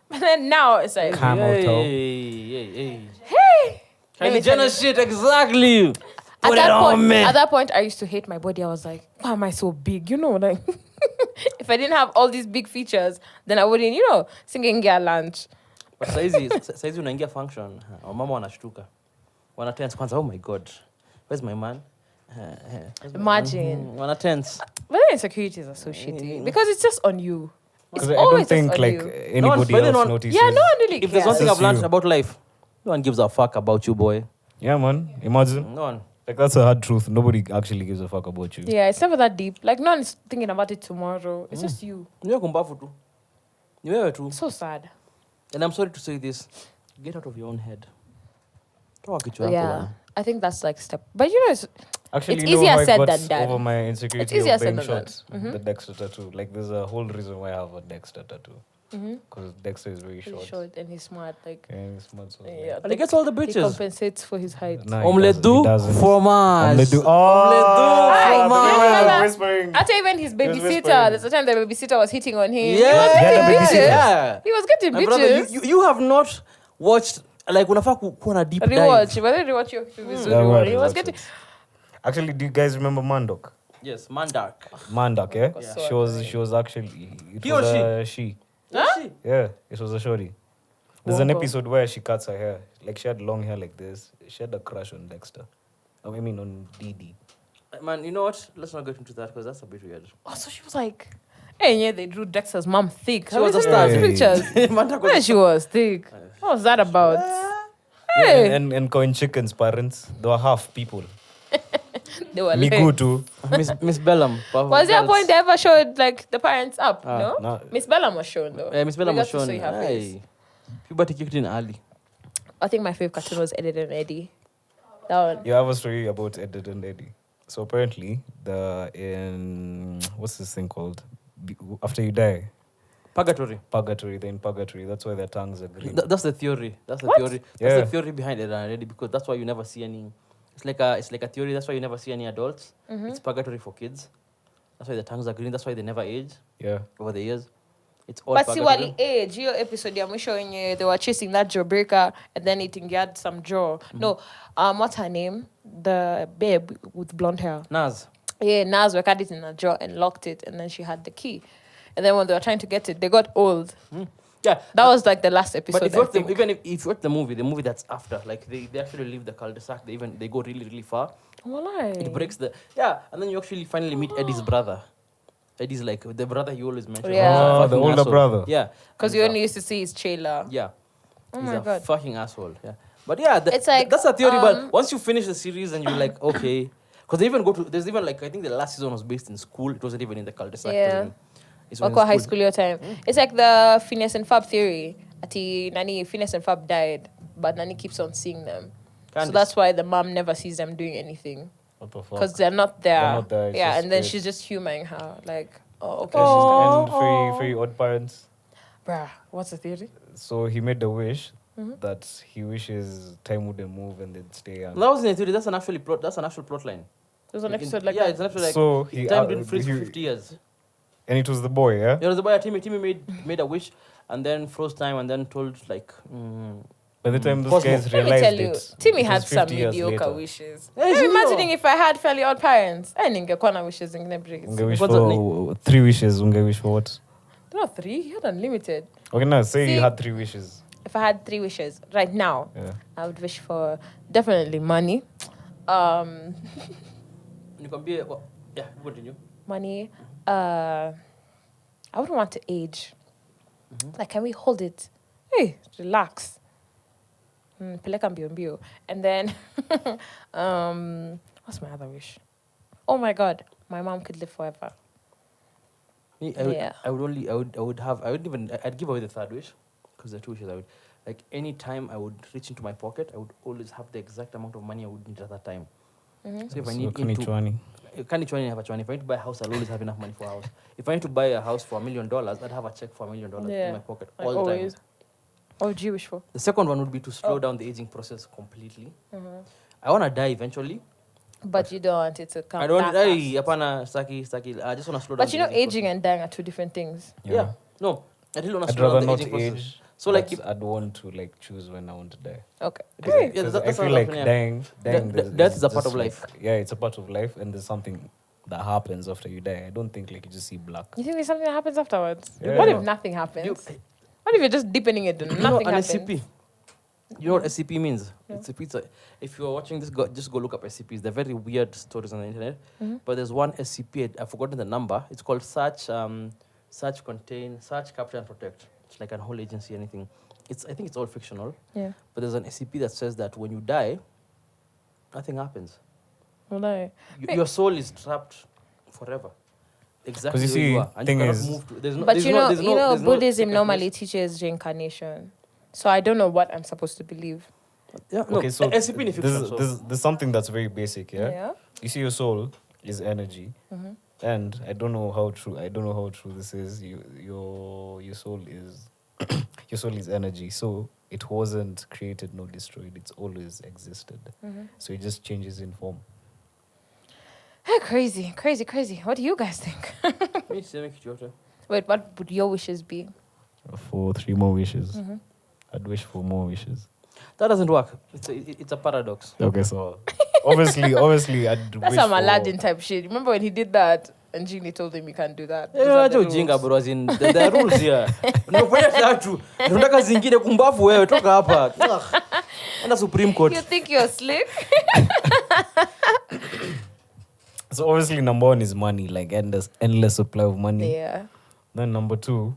But then now, it's like, Camel toe. Hey. Let me Kylie tell Jenner you. shit, exactly. Put it on me. At that point, I used to hate my body. I was like, why am I so big? Like, if I didn't have all these big features, then I wouldn't, singing girl lunch. But saizi unaingia function, wamama wanashtuka. Wanatense kwanza, oh my God, where's my man? Imagine. Wanatense. But then insecurities are so shitty. Because it's just on you. It's Because I always don't just think, on like, you. anybody but then else on- notices. Yeah, no one really If there's one cares. thing I've learned you. about life, no one gives a fuck about you, boy. Yeah, man. Imagine. No one. Like, that's a hard truth. Nobody actually gives a fuck about you. Yeah, it's never that deep. Like, no one is thinking about it tomorrow. It's just you. Niwe kumbafu tu. Ni wewe tu. So sad. And I'm sorry to say this. Get out of your own head. Toa kichwa yako Yeah. bana. I think that's like step. But it's Actually, It's you know easier how I said got than done. over my It's insecurity easier of being said than short. The Dexter tattoo. Like, there's a whole reason why I have a Dexter tattoo. Because Dexter is very he's short. short and he's smart. Like, And he's smart. So yeah, And he gets all the he bitches. compensates for his height. Nah, he Omelette doesn't. He du doesn't. fromage. Omelette du. Oh, Aye, fromage. yeah. whispering. After even his was babysitter, whispering. there's a time the babysitter was hitting on him. Yeah. He was getting Yeah, the bitches. babysitter. Yeah. He was getting My brother, bitches. you have not watched like unafaa kuwa na deep dive. Rewatch. Whether you rewatch your movies, Yeah, well, he was rewatch getting. it. Actually, do you guys remember Mandok? Yes, Mandark. Mandak, yeah? was Yeah. so She was actually... It He was or a she. Huh? Yeah, it was a shorty. There's an Wonka. episode where she cuts her hair. Like, she had long hair like this. She had a crush on Dexter. I mean, on Dee. Man, you know what? Let's not get into that because that's a bit weird. Oh, so she was like, hey, yeah, they drew Dexter's mom thick. She Have was you a seen star. those pictures? Mandark Where she was thick. What was that about? Yeah, Hey, and Coin Chicken's parents, they were half people. they were Migu like. too. Miss Bellum. Was there a point they ever showed like the parents up? Ah, No? No. Miss Bellum was shown though. Miss Bellum We was got to shown. see her face. Hey. Puberty kicked in early. I think my favorite cartoon was Eddie and Eddie. That one. Yeah, I have a story about Ed and Eddie. So apparently, what's this thing called? After you die, Purgatory. purgatory. They're in purgatory. That's why their tongues are green. That's the theory. That's the What? theory. Yeah. That's the theory behind it already because that's why you never see any. It's like a theory. That's why you never see any adults. It's purgatory for kids. That's why the tongues are green. That's why they never age Yeah. over the years. It's all But see purgatory. what age, your episode I'm showing you they were chasing that jawbreaker and then it had some jaw. No, what's her name? The babe with blonde hair. Naz. Yeah, Naz had it in her jaw and locked it and then she had the key. And then when they were trying to get it, they got old. Yeah. That was like the last episode. But if you I watch the, think. even if you watch the movie that's after, like they actually leave the cul-de-sac. They go really really far. Walai. It breaks the and then you actually finally meet Eddie's brother. Eddie's like the brother you always mention. Yeah. He's a Oh, the fucking older asshole. brother. Yeah, Because He's you a- only used to see his trailer. Yeah. Oh He's my a God. fucking asshole. Yeah. But yeah, It's like, that's a theory. But once you finish the series and you're like, okay, because they even there's even like I think the last season was based in school. It wasn't even in the cul-de-sac. Yeah. It's in Wako high school your time. It's like the Phineas and Fab theory. Ati Nani Phineas and Fab died, but Nani keeps on seeing them. So Candice. that's why the mom never sees them doing anything. What the fuck? Because they're not there. They're not there, it's Yeah, just and then spirit. she's just humoring her. Like, oh, okay, And very odd parents. she's done. Bruh, what's the theory? So he made a wish that he wishes time wouldn't move and they'd stay young. That wasn't a theory. That's an actual plot. That's an actual plot line. There's an Like episode like yeah, that. it's an actual like So he time didn't freeze for he- 50 years. and it was the boy, yeah. There was a boy. Timmy made a wish and then froze time and then told like. By the time those Cosmo. guys Let me realized tell you, it, Timmy it had was some 50 years mediocre later. wishes. Hey, I'm you know. imagining if I had fairly odd parents. I didn't get corner wishes in Nebris. Unge wish What's for 3 wishes. Unge wish for what? Not 3, he had unlimited. Okay, now say See- you had 3 wishes. If I had 3 wishes right now, Yeah. I would wish for definitely money. Nikwambie, yeah, continue. Money. I wouldn't want to age. Like, can we hold it? Hey, relax. Peleka mbio mbio. And then, what's my other wish? Oh my God, my mom could live forever. Me, Yeah. I'd give away the third wish because the 2 wishes I would like any time I would reach into my pocket I would always have the exact amount of money I would need at that time. So if I need Kani into chwani. can't chwani have a chwani. If I need to buy a house I'll always have enough money for a house. If I need to buy a house for $1 million I'd have a check for $1 million Yeah. in my pocket Like all the time. always. What would you wish for? The second one would be to slow down the aging process completely. I want to die eventually. But you don't want it to come I don't that die. fast. Hapana, staki. I just want to slow down. But you know, the aging aging and dying are 2 different things. process. Yeah. No, I really want to I'd slow rather down the not aging process. age. So like, but I'd want to like choose when I want to die. Okay. Yeah, Because I that's feel what like I'm saying, dying Death is a part just of life. like- yeah, it's a part of life, and there's something that happens after you die. I don't think like you just see black. You think there's something that happens afterwards? Yeah. What if nothing happens? You- What if you're just deepening it and You know nothing an happens? SCP. You know what SCP means? It's a pizza. If you're watching this, just go look up SCPs. They're very weird stories on the internet. But there's one SCP. I've forgotten the number. It's called Search, Capture and Protect. It's like an whole agency. Anything. I think it's all fictional. Yeah. But there's an SCP that says that when you die, nothing happens. Well, no. Your soul is trapped forever. Exactly. 'Cause you where see, are. And thing you cannot is- move to, there's no, But there's you no, know, there's no, there's no Buddhism secret normally place. teaches reincarnation. So I don't know what I'm supposed to believe. Yeah, no, Okay, so SCP in fiction. So. there's something that's very basic, yeah? Yeah. You see, your soul is energy, and I don't know how true this is. Your soul is your soul is energy, so it wasn't created nor destroyed. It's always existed. So it just changes in form. Hey, crazy. What do you guys think? Me, say make it your turn. Wait, what would your wishes be? For 3 more wishes, I'd wish for more wishes. That doesn't work. It's a paradox. Okay, so obviously, I'd That's wish some for- Aladdin type shit. Remember when he did that and Genie told him he can't do that? Those Yeah, are the acha ujinga rules. bro, as in there are rules here. Unafanya tatu. Unataka zingine kumbavu wewe toka hapa. Ugh. Enda Supreme Court. You think you're slick? So obviously, number one is money, like endless supply of money. Yeah. Then number two,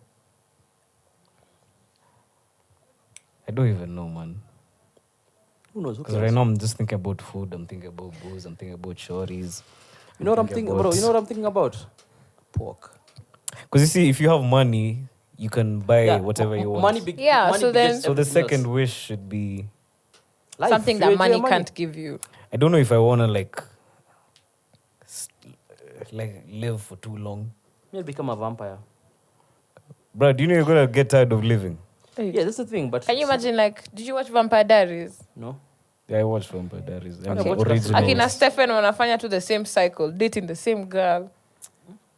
I don't even know, man. Who knows? Who Because cares? right now I'm just thinking about food. I'm thinking about booze. I'm thinking about shorties. You know what I'm thinking, bro? You know what I'm thinking about? Pork. Because you see, if you have money, you can buy Yeah, whatever you want. Money Yeah, money so then- begets So the everything second else. wish should be, Life. Something You that enjoy money your can't give you. I don't know if I want to like live for too long. You'll become a vampire. Bro, do you know you're going to get tired of living? Yeah, that's the thing. But Can you imagine, like, did you watch Vampire Diaries? No. Yeah, I watched Vampire Diaries. And Okay. originals. Akina Stephen wanafanya to the same cycle, dating the same girl.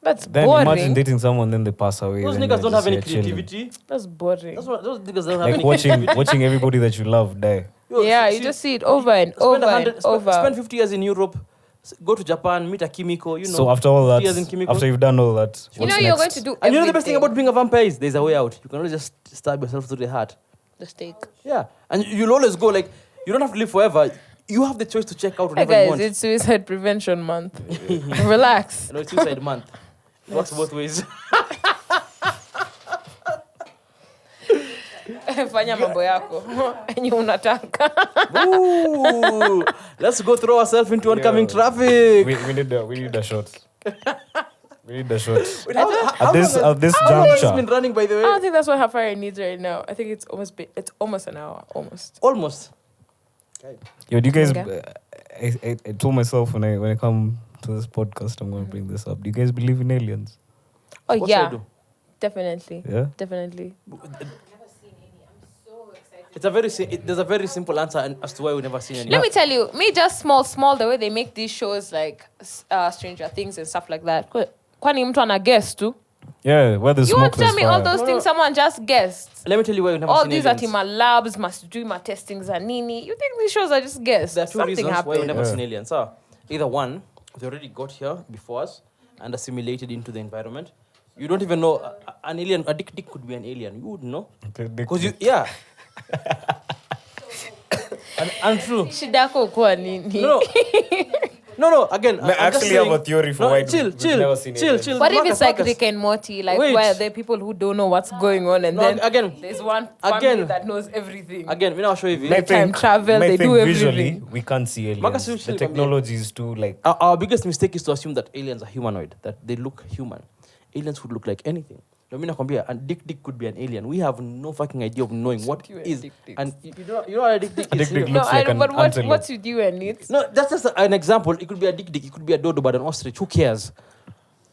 That's Then boring. imagine dating someone, then they pass away. Those then niggas you're don't have just any here chilling. creativity. That's boring. That's what those niggas don't have Like any watching creativity. watching everybody that you love die. Yo, Yeah, see- you just see it over and spend over 100 and over. Spend 50 years in Europe. Go to Japan, meet a Kimiko. You know. So after all 50 years in that, Kimiko. after you've done all that, You know what's you're next? going to do And you know the best thing everything. about being a vampire is there's a way out. You can only just stab yourself through the heart. the stake. Yeah, and you'll always go like you don't have to live forever. You have the choice to check out Hey whenever you guys, want. it's Suicide Prevention Month. Relax. You know, it's Suicide Month. It works both ways. Fanya mambo yako enye unataka. Ooh, let's go throw ourselves into oncoming Yeah. traffic. We need a shot. We need a shot. Wait, how At this long how long has this juncture. been running, by the I way? don't think that's what Hafare needs right now. I think it's almost an hour. Almost. Almost. Yo, do you guys? Okay. I told myself when I come to this podcast, I'm going to bring this up. Do you guys believe in aliens? Oh Of course I yeah, do. definitely. Yeah. Definitely. Never seen any. I'm so excited. It's there's a very simple answer as to why we've never seen any. Let me tell you, me just small, the way they make these shows like Stranger Things and stuff like that. Kwani mtu ana guess too? Yeah. Where the You smoke want to tell there's me all fire. those things someone just guessed? Let me tell you why we've never All seen these aliens. at my labs must do my testings and nini. You think these shows are just guessed? There are two Something reasons why we've happened. never Yeah. seen aliens. So, either one, they already got here before us and assimilated into the environment. You don't even know an alien. A dick could be an alien. You wouldn't know because you and true. Shida yako kuwa nini? No. Again, I actually have a theory for why chill. we've never seen aliens. What if Marcus, it's like Marcus. Rick and Morty, like Wait. where there are people who don't know what's going on, and No, then again. there's one family Again. that knows everything. Again, we now show you. They time travel, they do visually, everything. we can't see aliens. Marcus, The chill, technology is too like. Our biggest mistake is to assume that aliens are humanoid, that they look human. Aliens would look like anything. I mean, and Dick could be an alien. We have no fucking idea of knowing what You and is. Dick Dicks. And you know what a Dick A is? Dick Dick You know? No, looks like I an know, but antelope. what's with you and it? No, that's just an example. It could be a Dick, it could be a dodo, but an ostrich. Who cares?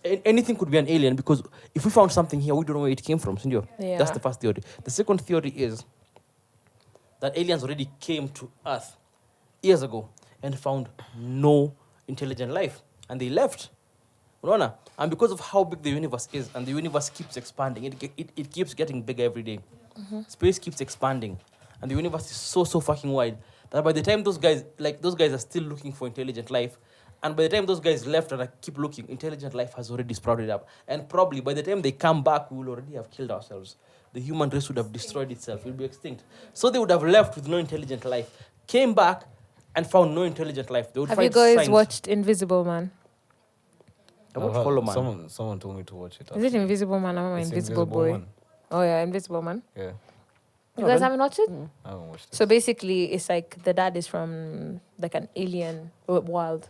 Anything could be an alien because if we found something here, we don't know where it came from. Sindio? Yeah. That's the first theory. The second theory is that aliens already came to Earth years ago and found no intelligent life, and they left. Unaona? And because of how big the universe is, and the universe keeps expanding, it keeps getting bigger every day. Space keeps expanding, and the universe is so fucking wide that by the time those guys are still looking for intelligent life, and by the time those guys left and I keep looking, intelligent life has already sprouted up, and probably by the time they come back, we will already have killed ourselves. The human race would have destroyed itself; it will be extinct. So they would have left with no intelligent life, came back, and found no intelligent life. They would Have find you guys signs. watched Invisible Man? I watched Hollow Man. Someone told me to watch it. Is it Invisible Man or It's Invisible Boy? Man. Oh yeah, Invisible Man. Yeah, You guys haven't watched it? I haven't watched it. So basically, it's like the dad is from like an alien world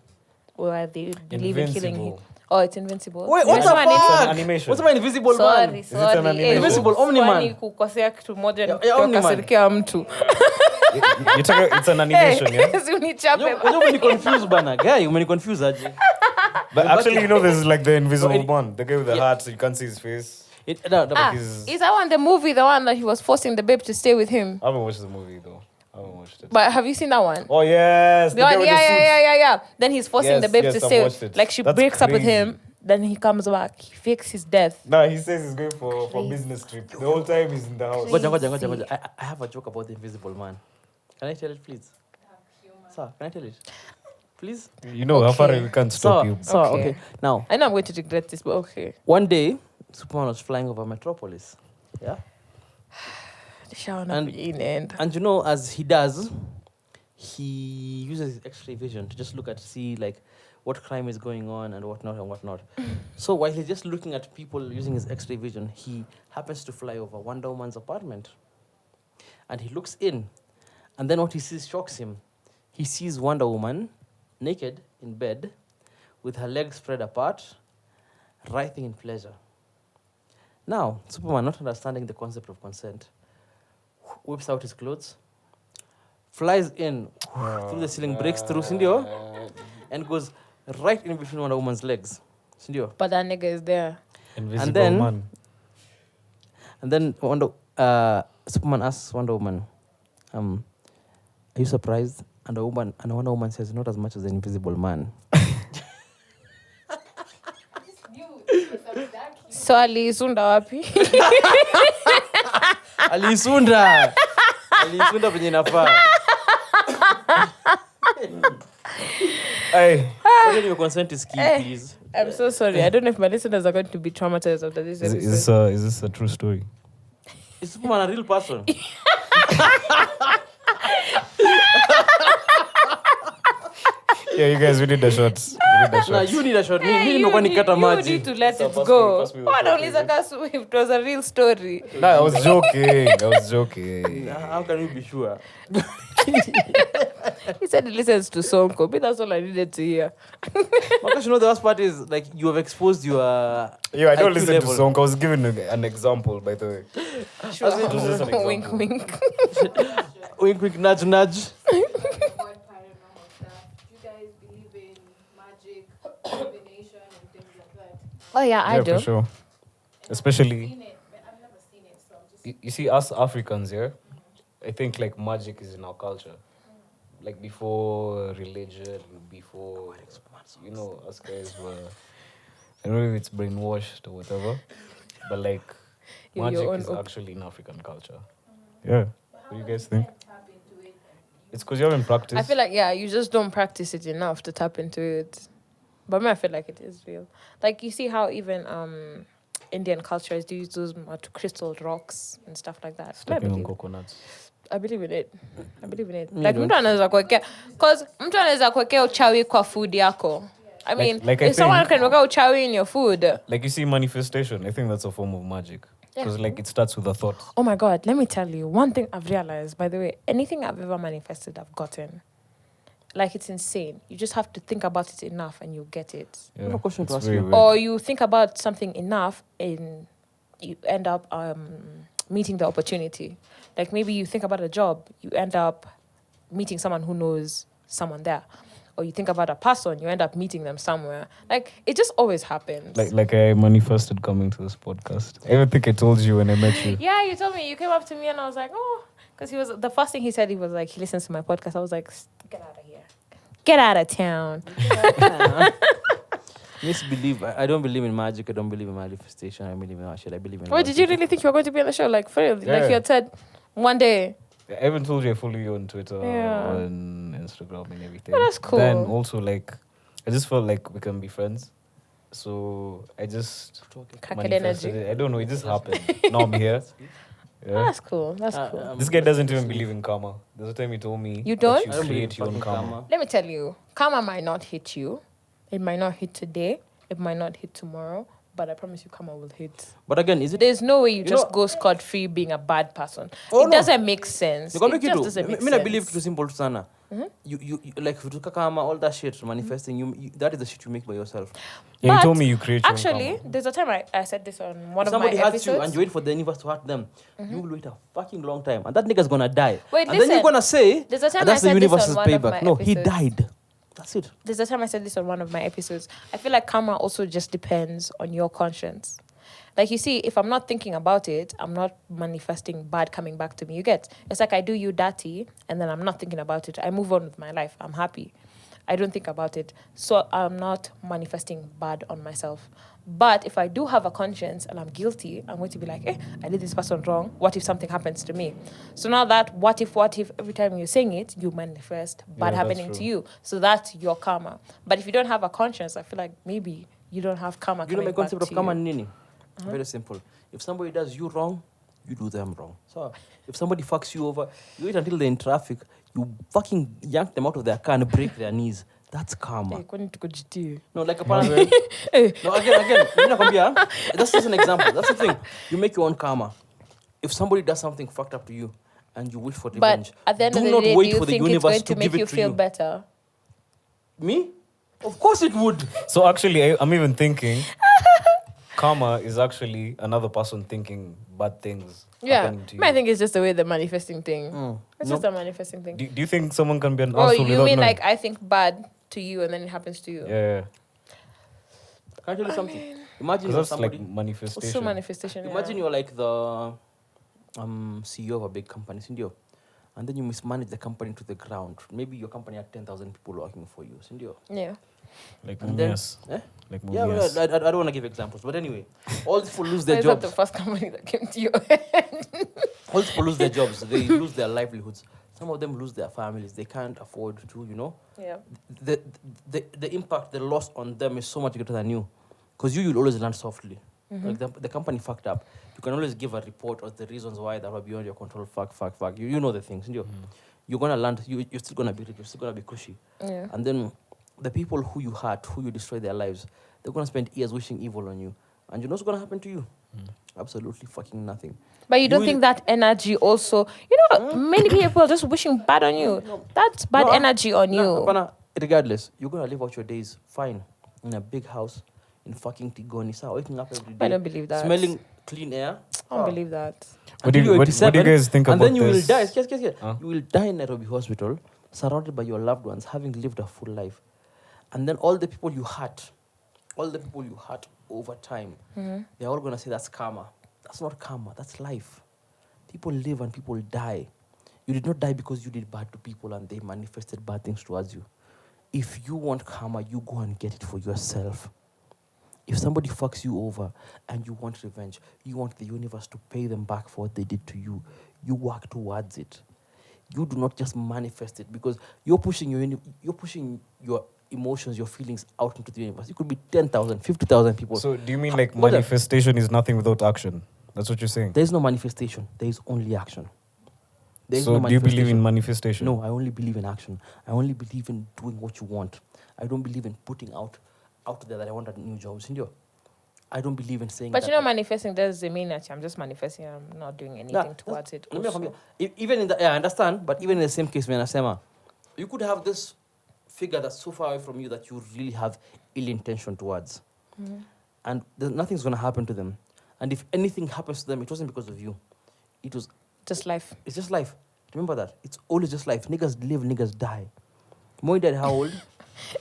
where they believe in killing him. Invincible. Oh, it's Invincible. Wait, what the Invincible Man is- It's an fuck? animation. What's my invisible Sorry, man? it an sorry. animation? Invisible Omni-Man. Kwani kukosea kitu moja Yeah, ndio Omni-Man. kasirikia mtu. You're talking, it's an animation, yeah. Si unichape. You're many confused, bana. Guy, you many confused, Aji. But actually, you know, there's like the invisible No, it- one, the guy with the Yeah. heart, so you can't see his face. Ah, is- is that one the movie, the one that he was forcing the babe to stay with him? I haven't watched the movie though. I haven't watched it. But have you seen that one? Oh yes, The one, with the suits. yeah. Then he's forcing Yes, the babe yes, to I've stay. watched it. Like she That's breaks up with crazy. him, then he comes back. He fakes his death. Nah, he says he's going for business trip. The whole time he's in the house. Goja. I have a joke about the invisible man. Can I tell it, please? Sir, can I tell it? Please? You know, Okay. Hafare, we can't stop you. So, Okay. okay. Now, I know I'm going to regret this, but okay. one day, Superman was flying over Metropolis. Yeah? And- And And you know, as he does, he uses his X-ray vision to just look at, see, like, what crime is going on and whatnot and whatnot. So while he's just looking at people using his X-ray vision, he happens to fly over Wonder Woman's apartment. And he looks in. And then what he sees shocks him. He sees Wonder Woman naked in bed with her legs spread apart, writhing in pleasure. Now, Superman, not understanding the concept of consent, whips out his clothes, flies in through the ceiling, breaks through, Sindio, and goes right in between Wonder Woman's legs. Sindio. but that nigga is there. Invisible then- man. And then Superman asks Wonder Woman, are you surprised? And Wonder Woman says, not as much as an invisible man. So alisunda wapi? Alisunda venye inafaa. Hey, But your consent is key, Eh. please. I'm so sorry. I don't know if my listeners are going to be traumatized after this episode. is this a true story? Is Superman a real person? Yeah, you guys, we need the shots. We need the shots. Nah, you need a shot. Hey, Mimi you nimekuwa nikata need maji. to let So it pass go. me the What shot, only Kasu if it was a real story? No, I was joking. I was joking. How can you be sure? He said he listens to Sonko. But that's all I needed to hear. Because you know the worst part is like you have exposed your Yeah, I don't IQ listen level. to song. I was giving an example, by the way. Sure. It was just an Wink, example. wink. Wink, wink, nudge, nudge. What paranormal stuff? Do you guys believe in magic, divination, and things like that? Oh yeah, I do. For sure. Especially, Seen it, but I've never seen it, so I'm just. you see, us Africans here, I think like magic is in our culture. Like before religion, before, you know, us guys were, I don't know if it's brainwashed or whatever, but like Your magic own is op- actually in African culture. Yeah. What do you guys think? Tap into it. It's because you haven't practiced. I feel like you just don't practice it enough to tap into it. But I feel like it is real. Like you see how even Indian cultures do use those crystal rocks and stuff like that. I Stepping on believe, coconuts. I believe in it. I believe in it. Me Like don't. mtu anaweza kuwekea, cause mtu anaweza kuwekea uchawi kwa food yako. I mean, like I if someone think- can weka uchawi in your food. Like you see manifestation, I think that's a form of magic. Because like it starts with a thought. Oh my God, let me tell you one thing I've realized. By the way, anything I've ever manifested, I've gotten. Like it's insane. You just have to think about it enough and you'll get it. I have a question it's to ask very you. weird. Or you think about something enough and you end up meeting the opportunity. Like maybe you think about a job, you end up meeting someone who knows someone there. Or you think about a person, you end up meeting them somewhere. Like it just always happens. Like I manifested coming to this podcast. I even think I told you when I met you. Yeah, you told me. You came up to me and I was like, oh, because he was the first thing he said. He was like, he listens to my podcast. I was like, get out of here, get out of town. Misbelieve. I don't believe in magic. I don't believe in manifestation. I believe in shit. I believe in. Wait, did you really think you were going to be on the show? Like for real? Yeah. Like you had said one day. I even told you I follow you on Twitter, Yeah. on Instagram, and everything. Oh, that's cool. Then also like, I just felt like we can be friends. So I just Crackhead manifested energy. it. I don't know. It just happened. Now I'm here. Oh, Yeah. that's cool. That's cool. This guy doesn't even believe in karma. There's a time he told me You that don't? you I don't believe create your own fucking karma. karma. Let me tell you, karma might not hit you. It might not hit today. It might not hit tomorrow. But I promise you, karma will hit. But again, is it? There's no way you You just know- go scot-free being a bad person. Oh, It no. doesn't make sense. It Nikwambie just kitu, doesn't make mi sense. believe kitu simple sana. You like vitu kama all that shit manifesting. You that is the shit you make by yourself. Yeah, you But told me you create your own Actually, karma. there's a time I said this on one If of my somebody hurts you episodes. and you wait for the universe to hurt them, you will wait a fucking long time, and that nigga's gonna die. Wait, and then you're listen. gonna say, There's a time and that's I the said this universe's on one of payback. my No, he episodes. died. That's it. There's a time I said this on one of my episodes. I feel like karma also just depends on your conscience. Like you see, if I'm not thinking about it, I'm not manifesting bad coming back to me. You get? It's like I do you dirty and then I'm not thinking about it. I move on with my life. I'm happy. I don't think about it. So I'm not manifesting bad on myself. But if I do have a conscience and I'm guilty, I'm going to be like, I did this person wrong. What if something happens to me? So now that what if, every time you're saying it, you manifest bad Yeah, happening that's to true. you. So that's your karma. But if you don't have a conscience, I feel like maybe you don't have karma You know coming my concept back of to karma you. nini? Very simple. If somebody does you wrong, you do them wrong. So if somebody fucks you over, you wait until they're in traffic, you fucking yank them out of their car and break their knees. That's karma. Kwani tuko GT? No, like apparently. No, again, that's just an example. That's the thing. You make your own karma. If somebody does something fucked up to you and you wish for revenge, But at the end do of the not day, do wait you for the think it's universe going to to make give you it to feel you. better? Me? Of course it would. So actually, I'm even thinking karma is actually another person thinking bad things Yeah, happening to you. I think it's just the way the manifesting thing. It's No. just a manifesting thing. Do you think someone can be an Oh, asshole you without mean knowing? like I think bad to you and then it happens to you? Yeah, Can I tell you something? Imagine because you're that's somebody. like manifestation. Also manifestation. Imagine you're like the CEO of a big company, Sindio, and then you mismanage the company to the ground. Maybe your company had 10,000 people working for you, Sindio. Yeah. Like And then, Mumias. Like yeah, well, Mumias. I don't want to give examples, but anyway, all these people lose Why their is that the jobs. first company that came to you? All these people lose their jobs. They lose their livelihoods. Some of them lose their families. They can't afford to, Yeah. The impact, the loss on them is so much greater than you. Because you'll always land softly. Like the company fucked up. You can always give a report of the reasons why that were beyond your control. Fuck. You know the things. You're going to land. You're still going to be rich. You're still going to be cushy. Yeah. And then the people who you hurt, who you destroy their lives, they're going to spend years wishing evil on you. And you know what's going to happen to you? Absolutely fucking nothing. But you don't think that energy also, many people are just wishing bad on you. That's bad energy on you. Apana, regardless, you're going to live out your days fine in a big house in fucking Tigoni. So waking up every day. I don't believe that. Smelling clean air. I don't believe that. What do Until you- you're what do you 87, guys think and about then you this? will die. Huh? You will die in Nairobi hospital, surrounded by your loved ones, having lived a full life. And then all the people you hurt over time, they're all going to say that's karma. That's not karma, that's life. People live and people die. You did not die because you did bad to people and they manifested bad things towards you. If you want karma, you go and get it for yourself. If somebody fucks you over and you want revenge, you want the universe to pay them back for what they did to you, you work towards it. You do not just manifest it because you're pushing your emotions, your feelings out into the universe. It could be 10,000, 50,000 people. So do you mean like Brother, manifestation is nothing without action? That's what you're saying? there is no manifestation. There is only action. There is So no do you believe in manifestation. manifestation? No, I only believe in action. I only believe in doing what you want. I don't believe in putting out there that I want a new job. Sindio. I don't believe in saying But that. manifesting doesn't mean that I'm just manifesting. I'm not doing anything towards it. Also. Even in the, I understand, but even in the same case, when Asema, you could have this figure that's so far away from you that you really have ill intention towards. And nothing's going to happen to them. And if anything happens to them, it wasn't because of you. It was, Just life. it's just life. Remember that. It's always just life. Niggas live, niggas die. Moi died how old?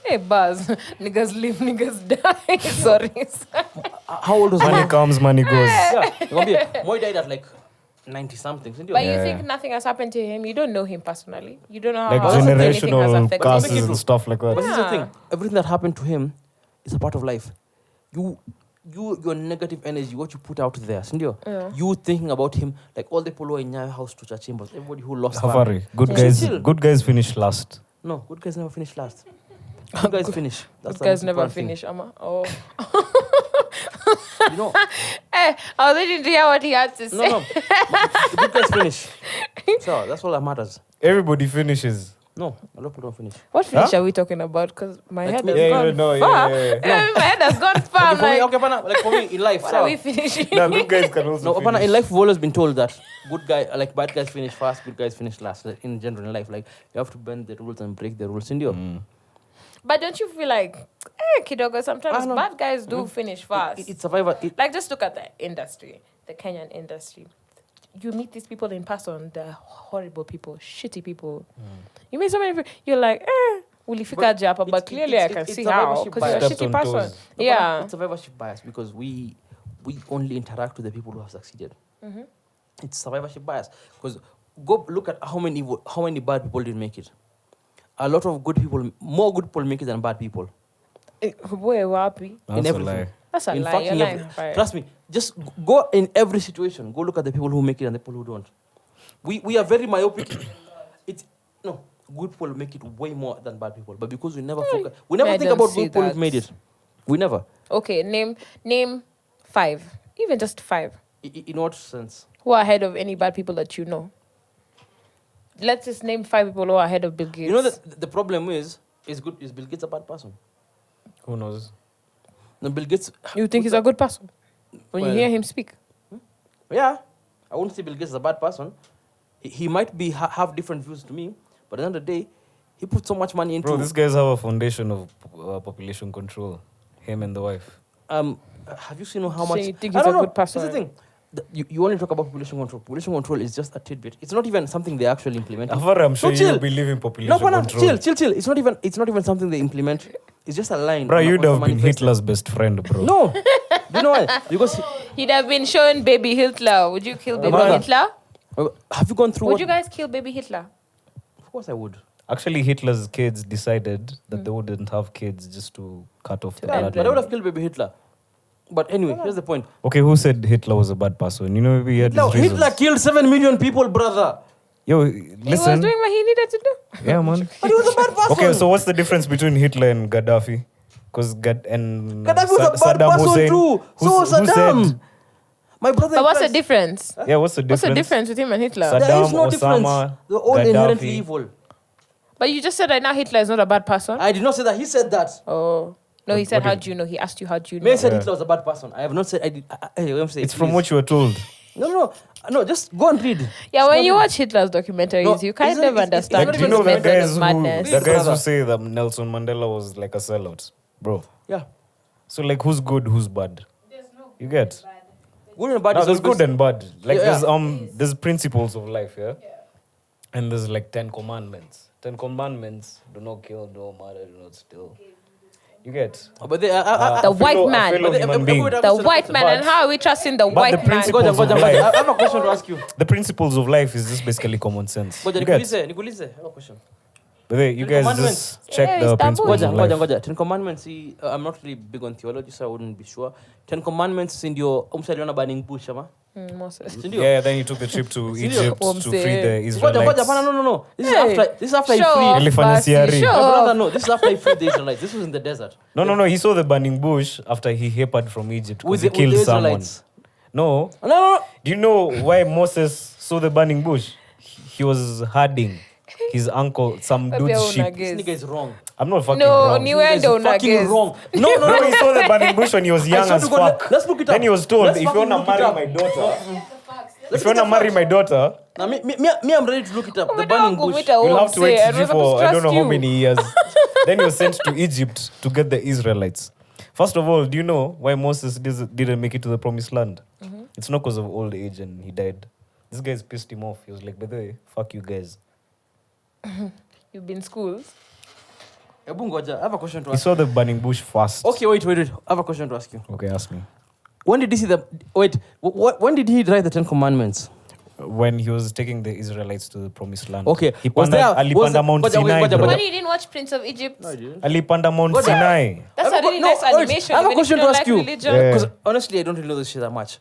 Hey, Buzz. Niggas live, niggas die. Sorry. How old was Money Moi? comes, money goes. Yeah. Moi died at like 90 something. Didn't you? But you Yeah. think nothing has happened to him? You don't know him personally. You don't know Like how anything has generational affected curses him. and stuff like But that. this is the thing. Everything that happened to him is a part of life. Your negative energy, what you put out there, Sindio? Yeah. You thinking about him, like all the people who are in your house to church chambers, everybody who lost family. Hafare, good guys finish last. No, good guys never finish last. Good guys finish. That's Good the guys most never important thing. finish, Amma. Oh. You know, Hey, I was waiting to hear what he had to say. no. The good guys finish. So that's all that matters. Everybody finishes. No, a lot of people don't finish. What finish are we talking about? Because my Like head me- has Yeah, gone yeah, no, far. yeah. My head has gone far. I'm like, Okay, Pana, like for me in life, what so, are we finishing? No, good guys can also no, Pana, in finish. life we've always been told that bad guys finish first, good guys finish last. Like, in general, in life, like you have to bend the rules and break the rules. Indio. But don't you feel like, Kidogo, sometimes know. bad guys do finish fast? It's survivor. Like, just look at the industry, the Kenyan industry. You meet these people in person, they're horrible people, shitty people. You meet so many people, you're like, ulifika japa, but clearly I can see how, survivorship because you're a bias. Stepped shitty on person. toes. Yeah. It's survivorship bias because we only interact with the people who have succeeded. It's survivorship bias because go look at how many bad people didn't make it. a lot of good people, more good people make it than bad people. Boy, wapi. That's in a everything. lie. That's a In lie. fact, You're in lying. every- Right. trust me, just go in every situation. Go look at the people who make it and the people who don't. We are very myopic. It's no good people make it way more than bad people, but because we never focus, we never I think don't about see good people that. who've made it. We never. Okay, name 5. Even just 5. In what sense? Who are ahead of any bad people that you know? Let's just name 5 people who are ahead of Bill Gates. You know that the problem is Bill Gates a bad person? Who knows? No, Bill Gates. You think he's a good person when you Well- hear him speak? Yeah, I wouldn't say Bill Gates is a bad person. He might be have different views to me, but at the end of the day, he put so much money into. Bro, these guys have a foundation of population control. Him and the wife. Have you seen how So much? you think I he's don't a know. good person? That's the thing. You only talk about population control. Population control is just a tidbit. It's not even something they actually implement. Hafare, I'm sure chill. you believe in population No, Pana, control. chill. It's not even something they implement. It's just a line. Bro, on a- you'd on a have been manifesto. Hitler's best friend, bro. No, you know why? Because He'd have been showing baby Hitler. Would you kill baby brother. Hitler? have you gone through? Would what- you guys kill baby Hitler? Of course, I would. Actually, Hitler's kids decided that they wouldn't have kids just to cut off the Yeah, but I would bloodline. have killed baby Hitler. But anyway, here's the point. Okay, who said Hitler was a bad person? You know, maybe he had his reasons. Hitler killed 7 million people, brother. Yo, He was listen. doing what he needed to do. Yeah, man. But he was a bad person. Okay, so what's the difference between Hitler and Gaddafi? Because Gaddafi was a bad Saddam person Hussein. too. So was who Saddam. said- My brother. But what's the Christ. difference? Yeah, what's the difference? What's the difference with him and Hitler? Saddam, There is no Osama, difference. They're all Gaddafi. inherently evil. But you just said right now Hitler is not a bad person. I did not say that. He said that. Oh. No, he said, what how did- do you know? He asked you, how do you know? May said Yeah. Hitler was a bad person. I have not said. I did. I'm saying. It's from what you were told. No. Just go and read. Yeah, when It's you not- watch Hitler's documentaries, No, you kind isn't- of it's- understand it's Do you not know his even the method guys of who madness. the guys who Brother. say that Nelson Mandela was like a sellout, bro? Yeah. So like, who's good, who's bad? There's no You get? Good and bad. No, is there's always- good and bad. Like Yeah. there's principles of life, yeah? And there's like 10 commandments. 10 commandments: do not kill, do not murder, do not steal. You get? But they, The A white fellow- a man. fellow But human they- being. everybody- The white man, and how are we trusting the But white the man? principle- Goja, Principles of I life. have a question to ask you. The principles of life is just basically common sense. Goja, You get? Nikulise, I have a question. But hey, you Ten guys commandments. just check Yeah, the it's principles Goja, of life. Goja. 10 Commandments. See, I'm not really big on theology, so I wouldn't be sure. 10 Commandments in your umsaliona burning bush, ama? Moses. Sindio? Yeah, then he took the trip to Sindio? Egypt to Omse. free the Goja, Israelites. no. This is Hey, after. This is after he show freed. off, Elephant Basi, Siari. show My brother, off. no. This is after he freed the Israelites. This was in the desert. No. He saw the burning bush after he hepaded from Egypt because With he killed the someone. Israelites. No. No. Do you know why Moses saw the burning bush? He was herding his uncle, some Maybe dude's I sheep. wanna This guess. nigga is wrong. I'm not fucking No, wrong. ni This nigga is wendo una fucking guess. wrong. No, he saw the burning bush when he was young swear as to God, fuck. let's look it up. Then he was told, Let's if you fucking wanna look it marry up. my daughter, Let's if you wanna look it marry up. my daughter, Now, me, I'm ready to look it up. The burning bush. you'll have to wait and to we're G for supposed to I don't know trust how you. many years. Then he was sent to Egypt to get the Israelites. First of all, do you know why Moses didn't make it to the promised land? It's not because of old age and he died. This guys pissed him off. He was like, by the way, fuck you guys. You've been schools. Ebu ngoja, I have a question to He ask. saw the burning bush first. Okay, wait. I have a question to ask you. Okay, ask me. When did he see the... Wait, when did he write the 10 Commandments? When he was taking the Israelites to the promised land. Okay, He was there- was alipanda there- Mount Goja, Sinai, Goja, bro. Goja. When you didn't watch Prince of Egypt, No, I didn't. Alipanda Mount Goja. Sinai. that's I a really no, nice wait, animation. I have a even if question you to don't ask like you. religion. Yeah. Because honestly, I don't really know this shit that much.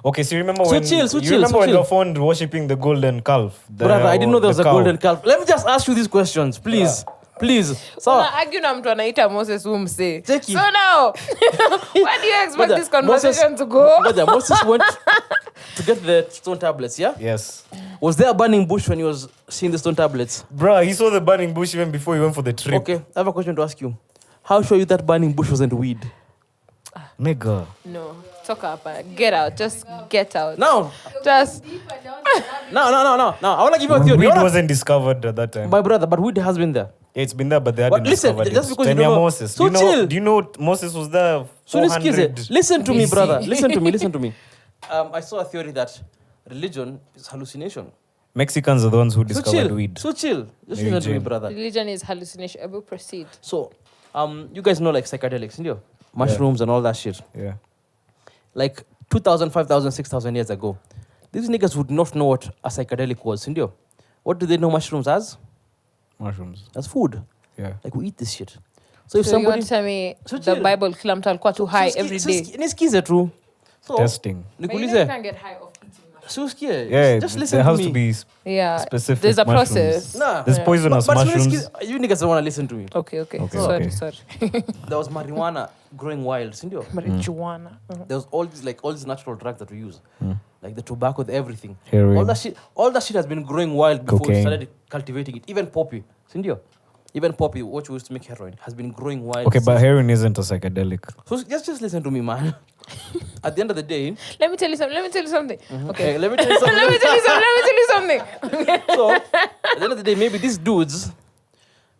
Okay, so you remember So when chill. you remember when chill. they found worshipping the golden calf? Brother, I didn't know there was the a cow. golden calf. Let me just ask you these questions, please. Please. So, Una argue na mtu anaita Moses umse. Take it. So now, where do you expect Goja, this conversation to go? Goja, Moses went to get the stone tablets, yeah? Yes. Was there a burning bush when he was seeing the stone tablets? Bruh, he saw the burning bush even before he went for the trip. Okay, I have a question to ask you. How sure you that burning bush wasn't weed? Mega. No, talk up. Get out. Just get out. Now, Just deeper down the rabbit no. I want to give you a theory. Weed I wanna- wasn't discovered at that time. My brother, but weed has been there. Yeah, it's been there, but they But hadn't listen, discovered just it. because you Time don't ya know- Moses. So chill. Do you know Moses was there So 400 listen to me, BC? brother. Listen to me. I saw a theory that religion is hallucination. Mexicans are the ones who So discovered chill. weed. So chill. Just Mary listen to me, Jane. brother. religion is hallucination. I will proceed. So, you guys know like psychedelics, you mushrooms and all that shit. Yeah. Like 2,000, 5,000, 6,000 years ago, these niggas would not know what a psychedelic was, you What do they know mushrooms as? Mushrooms. That's food. Yeah. Like we eat this shit. So if So you somebody want to tell me So the chill. Bible kila mtu alikuwa too high every day? Nisikize tu. So Testing. nikuulize. get high off eating mushrooms. So usikie. Yeah, Just listen there to has me. to be Yeah. specific There's a mushrooms. process. Nah. There's poisonous But mushrooms. you niggas don't want to listen to me. Okay. Okay, Sorry, okay. sorry. There was marijuana growing wild, sindio? Marijuana. There was all these natural drugs that we use, like the tobacco, the everything. Heroin. All that shit has been growing wild before we Cocaine. started cultivating it. Even poppy, sindio? Even poppy, what we used to make heroin, has been growing wild. Okay, but since- heroin isn't a psychedelic. So just listen to me, man. At the end of the day, Let me tell you something. Okay. okay, let me tell you something. Let me tell you something. So, at the end of the day, maybe these dudes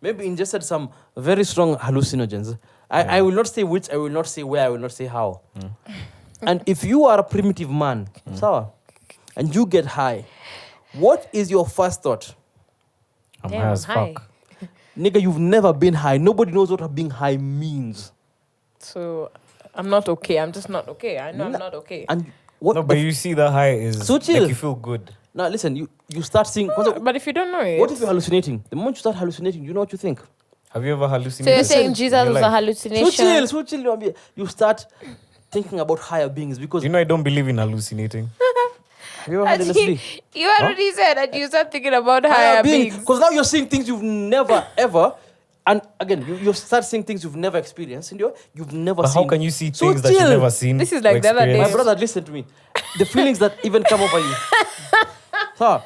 maybe ingested some very strong hallucinogens. I will not say which, I will not say where, I will not say how. And if you are a primitive man, sawa, and you get high, what is your first thought? I'm Damn, high as I'm high. fuck. Nigga, you've never been high. Nobody knows what being high means. So I'm not okay. I'm just not okay. I know I'm Nah. not okay. And what No, the but you see the high is So chill. like you feel good. now listen, you start seeing But if you don't know it, what if you're hallucinating? The moment you start hallucinating, you know what you think? Have you ever so hallucinated? you're saying Jesus in your was a life? hallucination? So chill, Nwambie. You start thinking about higher beings because You know I don't believe in hallucinating. have you ever had LSD? You already said that you start thinking about higher beings. Because now you're seeing things you've never ever, and again you start seeing things you've never experienced, and you've never But seen. how can you see So things that you've chill. never seen? This is like or the other day. My experienced? brother, listen to me. The feelings that even come over you, huh,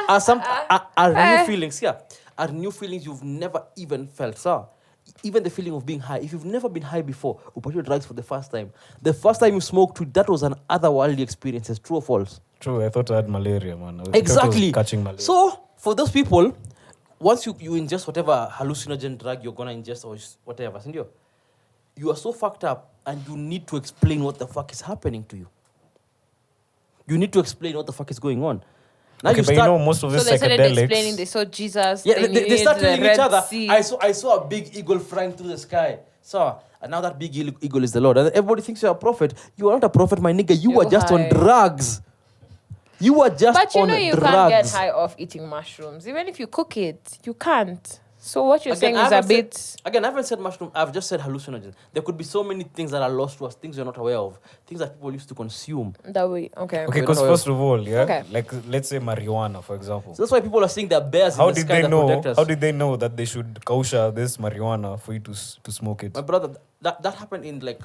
are new feelings. Yeah, are new feelings you've never even felt. So even the feeling of being high. If you've never been high before, or put your drugs for the first time you smoked weed, that was an otherworldly experience. True or false? True, I thought I had malaria, man. I thought I was Exactly. catching malaria. So for those people, once you ingest whatever hallucinogen drug you're gonna ingest or whatever, senor, you are so fucked up and you need to explain what the fuck is happening to you. You need to explain what the fuck is going on. Now Okay, you but start. you know most of So this they started explaining. psychedelics. They saw Jesus. Yeah, then they you start ate the telling each Red other. Sea. I saw a big eagle flying through the sky. So and now that big eagle is the Lord. And everybody thinks you're a prophet. You are not a prophet, my nigga. You You're are just high. on drugs. You are just But you on know you drugs. can't get high off eating mushrooms. Even if you cook it, you can't. So what you're saying I is a haven't bit. said- again, I haven't said mushroom. I've just said hallucinogens. There could be so many things that are lost to us, things you're not aware of, things that people used to consume. That way, okay. Okay, We're because not aware first of all, yeah, Okay. like let's say marijuana, for example. So that's why people are saying there are bears How in the did sky they that know? protect us. How did they know that they should kausha this marijuana for you to smoke it? My brother, that happened in like.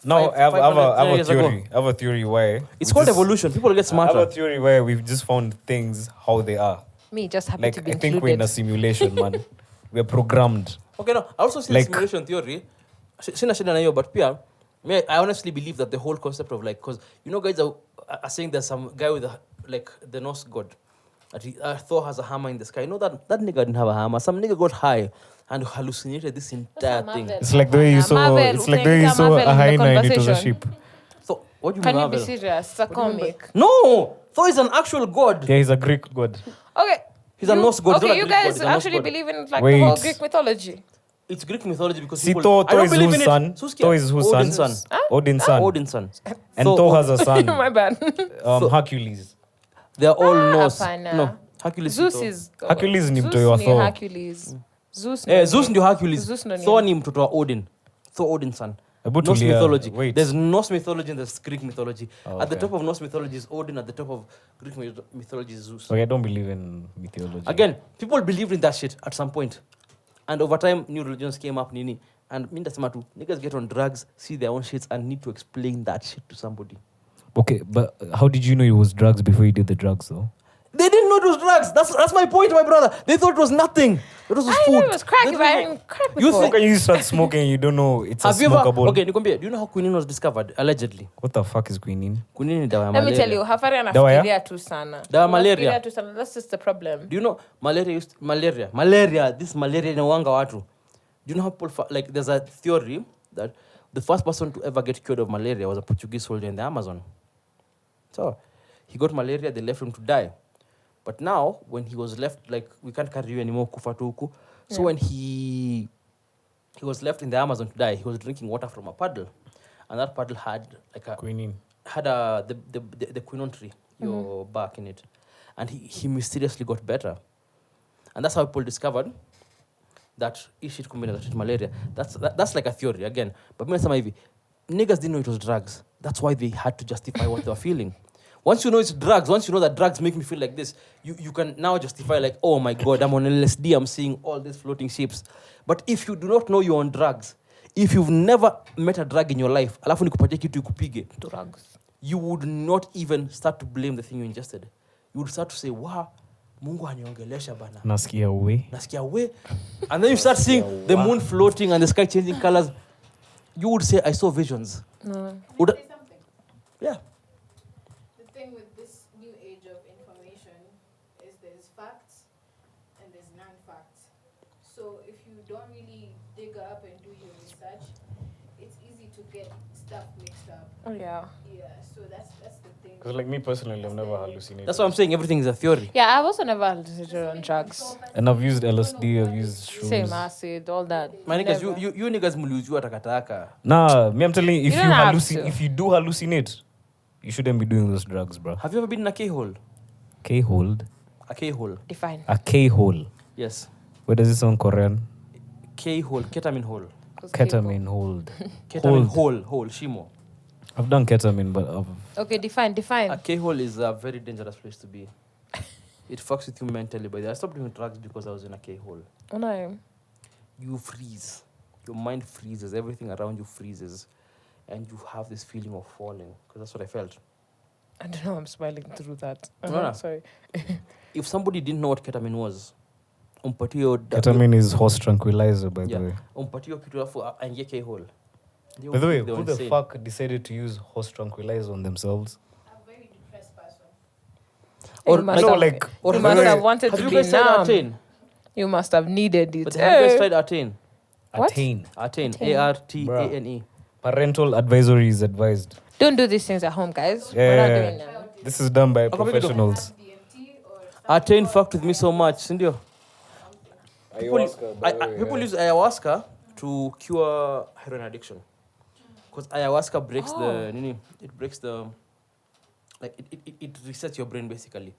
No, I have 500 a years ago. theory. I have a theory why. It's we called just- evolution. People get I have smarter. a theory where we've just found things how they are. Me just happy Like to be I think we're in included. a simulation, man. We're programmed. Okay, no, I also see Like- simulation theory. Sina shida na hiyo, but pia, I honestly believe that the whole concept of like, because you know, guys are saying there's some guy with like the Norse god. That Thor has a hammer in the sky. You know that nigga didn't have a hammer. Some nigga got high and hallucinated this entire thing. Marvel. It's like the way you saw. Marvel, It's like the way you unaingiza saw Marvel a in the hyena and it was a conversation. sheep. So what do you Can mean, you be Marvel? serious? It's a comic. No, Thor is an actual god. Yeah, he's a Greek god. Okay. He's a Norse god. He's Okay, not a you Greek god, guys he's a Norse actually god. believe in like Wait. the whole Greek mythology. It's Greek mythology because See, people. Thor I don't is believe whose in it. son? Suskia. Thor is whose son? Odin's son. Odin's son. Odin's son. And Thor has a son. My bad. Hercules. They are all Norse. hapana. No, Hercules. Zeus Thor. is Hercules ni Zeus mtoto wa ni Thor. Hercules. Zeus. Zeus ndio Hercules. Zeus ndo ni- Thor ni mtoto wa Odin. Thor Odin's son. Hebu Norse tulia, mythology. wait. There's Norse mythology and there's Greek mythology. Oh, At the okay. top of Norse mythology is Odin. At the top of Greek mythology is Zeus. Okay, I don't believe in mythology. Again, people believed in that shit at some point. And over time, new religions came up, nini. And mi ndasema tu, niggas get on drugs, see their own shits, and need to explain that shit to somebody. Okay, but how did you know it was drugs before you did the drugs, though? They didn't know it was drugs. That's my point, my brother. They thought it was nothing. It was I food. knew it was crack, They but didn't I know- didn't crack You before. How can you start smoking and you don't know it's Have a you ever? smokable? Okay, nikwambie, do you know how quinine was discovered? Allegedly. What the fuck is quinine? Quinine ni dawa ya Let me malaria. tell you, Hafare Dawa ya? anafikiria tu sana. Dawa ya malaria. Anafikiria tu sana. That's just the problem. Do you know malaria? This malaria inawanga watu. Do you know how people like? There's a theory that the first person to ever get cured of malaria was a Portuguese soldier in the Amazon. So he got malaria. They left him to die. But now, when he was left, like we can't carry you anymore, kufa tu huku. So when he was left in the Amazon to die, he was drinking water from a puddle, and that puddle had like a Quinine. had a the quinine tree, your bark in it, and he mysteriously got better. And that's how people discovered that shit combined treat malaria. That's like a theory again. But mimi nasema hivi, niggas didn't know it was drugs. That's why they had to justify what they were feeling. Once you know it's drugs, once you know that drugs make me feel like this, you can now justify like, oh my God, I'm on LSD, I'm seeing all these floating ships. But if you do not know you're on drugs, if you've never met a drug in your life, alafu nikupatie kitu ikupige, Drugs. you would not even start to blame the thing you ingested. You would start to say, wow, Mungu aniongelesha bana. Nasikia we. Nasikia we. And then you start seeing the moon floating and the sky changing colors. You would say, I saw visions. Can I say something? Yeah. The thing with this new age of information is there's facts and there's non-facts. So if you don't really dig up and do your research, it's easy to get stuff mixed up. Oh, yeah. Yeah, so that's the thing. Because like me personally, I've never hallucinated. That's what I'm saying. Everything is a theory. Yeah, I've also never hallucinated on drugs. And I've used LSD, I've used shrooms. Same acid, all that. My niggas, Never. you niggas muliujua takataka. Nah, me I'm telling you, You don't have to. if you do hallucinate, you shouldn't be doing those drugs, bro. Have you ever been in a K-hole? K-hole? A K-hole. Define. A K-hole. Yes. Where does it sound Korean? K-hole. Ketamine hole. Ketamine hold. Ketamine hole. Shimo. I've done ketamine, but Okay, define. A K-hole is a very dangerous place to be. It fucks with you mentally. But I stopped doing drugs because I was in a K-hole. Oh, no. You freeze. Your mind freezes. Everything around you freezes. And you have this feeling of falling. Because that's what I felt. I don't know, I'm smiling through that. No. Sorry. If somebody didn't know what ketamine was, umpatio ketamine is horse tranquilizer, by the way. umpatio kitu alafu aingie K-hole. By the way, who the fuck decided to use horse tranquilizer on themselves? A very depressed person. Or You must no, have, like, you must have wanted have to you be guys tried numb. Attain? You must have needed it. But have you guys tried Attain? What? Attain. Attain. Attain. ARTANE. Parental advisory is advised. Don't do these things at home, guys. Yeah. We're not doing them. This is done by Okay, we can do- professionals. DMT or something. Attain fucked with me so much, sindio? People use ayahuasca to cure heroin addiction. Because ayahuasca breaks it breaks the, like, it resets your brain basically.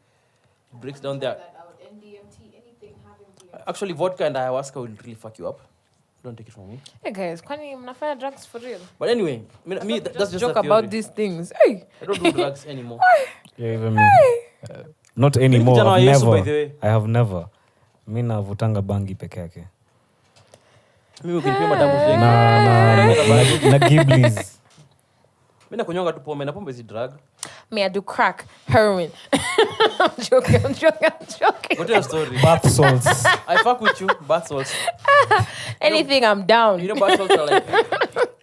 It breaks down there. That out. NDMT, anything having DMT. Actually, vodka and ayahuasca will really fuck you up. Don't take it from me. Hey, guys, kwani mnafanya drugs for real? But anyway, that's just Joke a theory. about these things. Hey, I don't do drugs anymore. Yeah, even me. Not anymore. Kijana wa I've Yesu, by never. the way. I have never. Mi navutanga bangi peke yake. Mimi ukinipima damu shake. Na Ghiblis. Mimi nakunyonga tu pombe na pombe si drug. me, I do crack, heroin. I'm joking. What your story? Bath salts. I fuck with you, bath salts. Anything, I'm down. You know bath salts are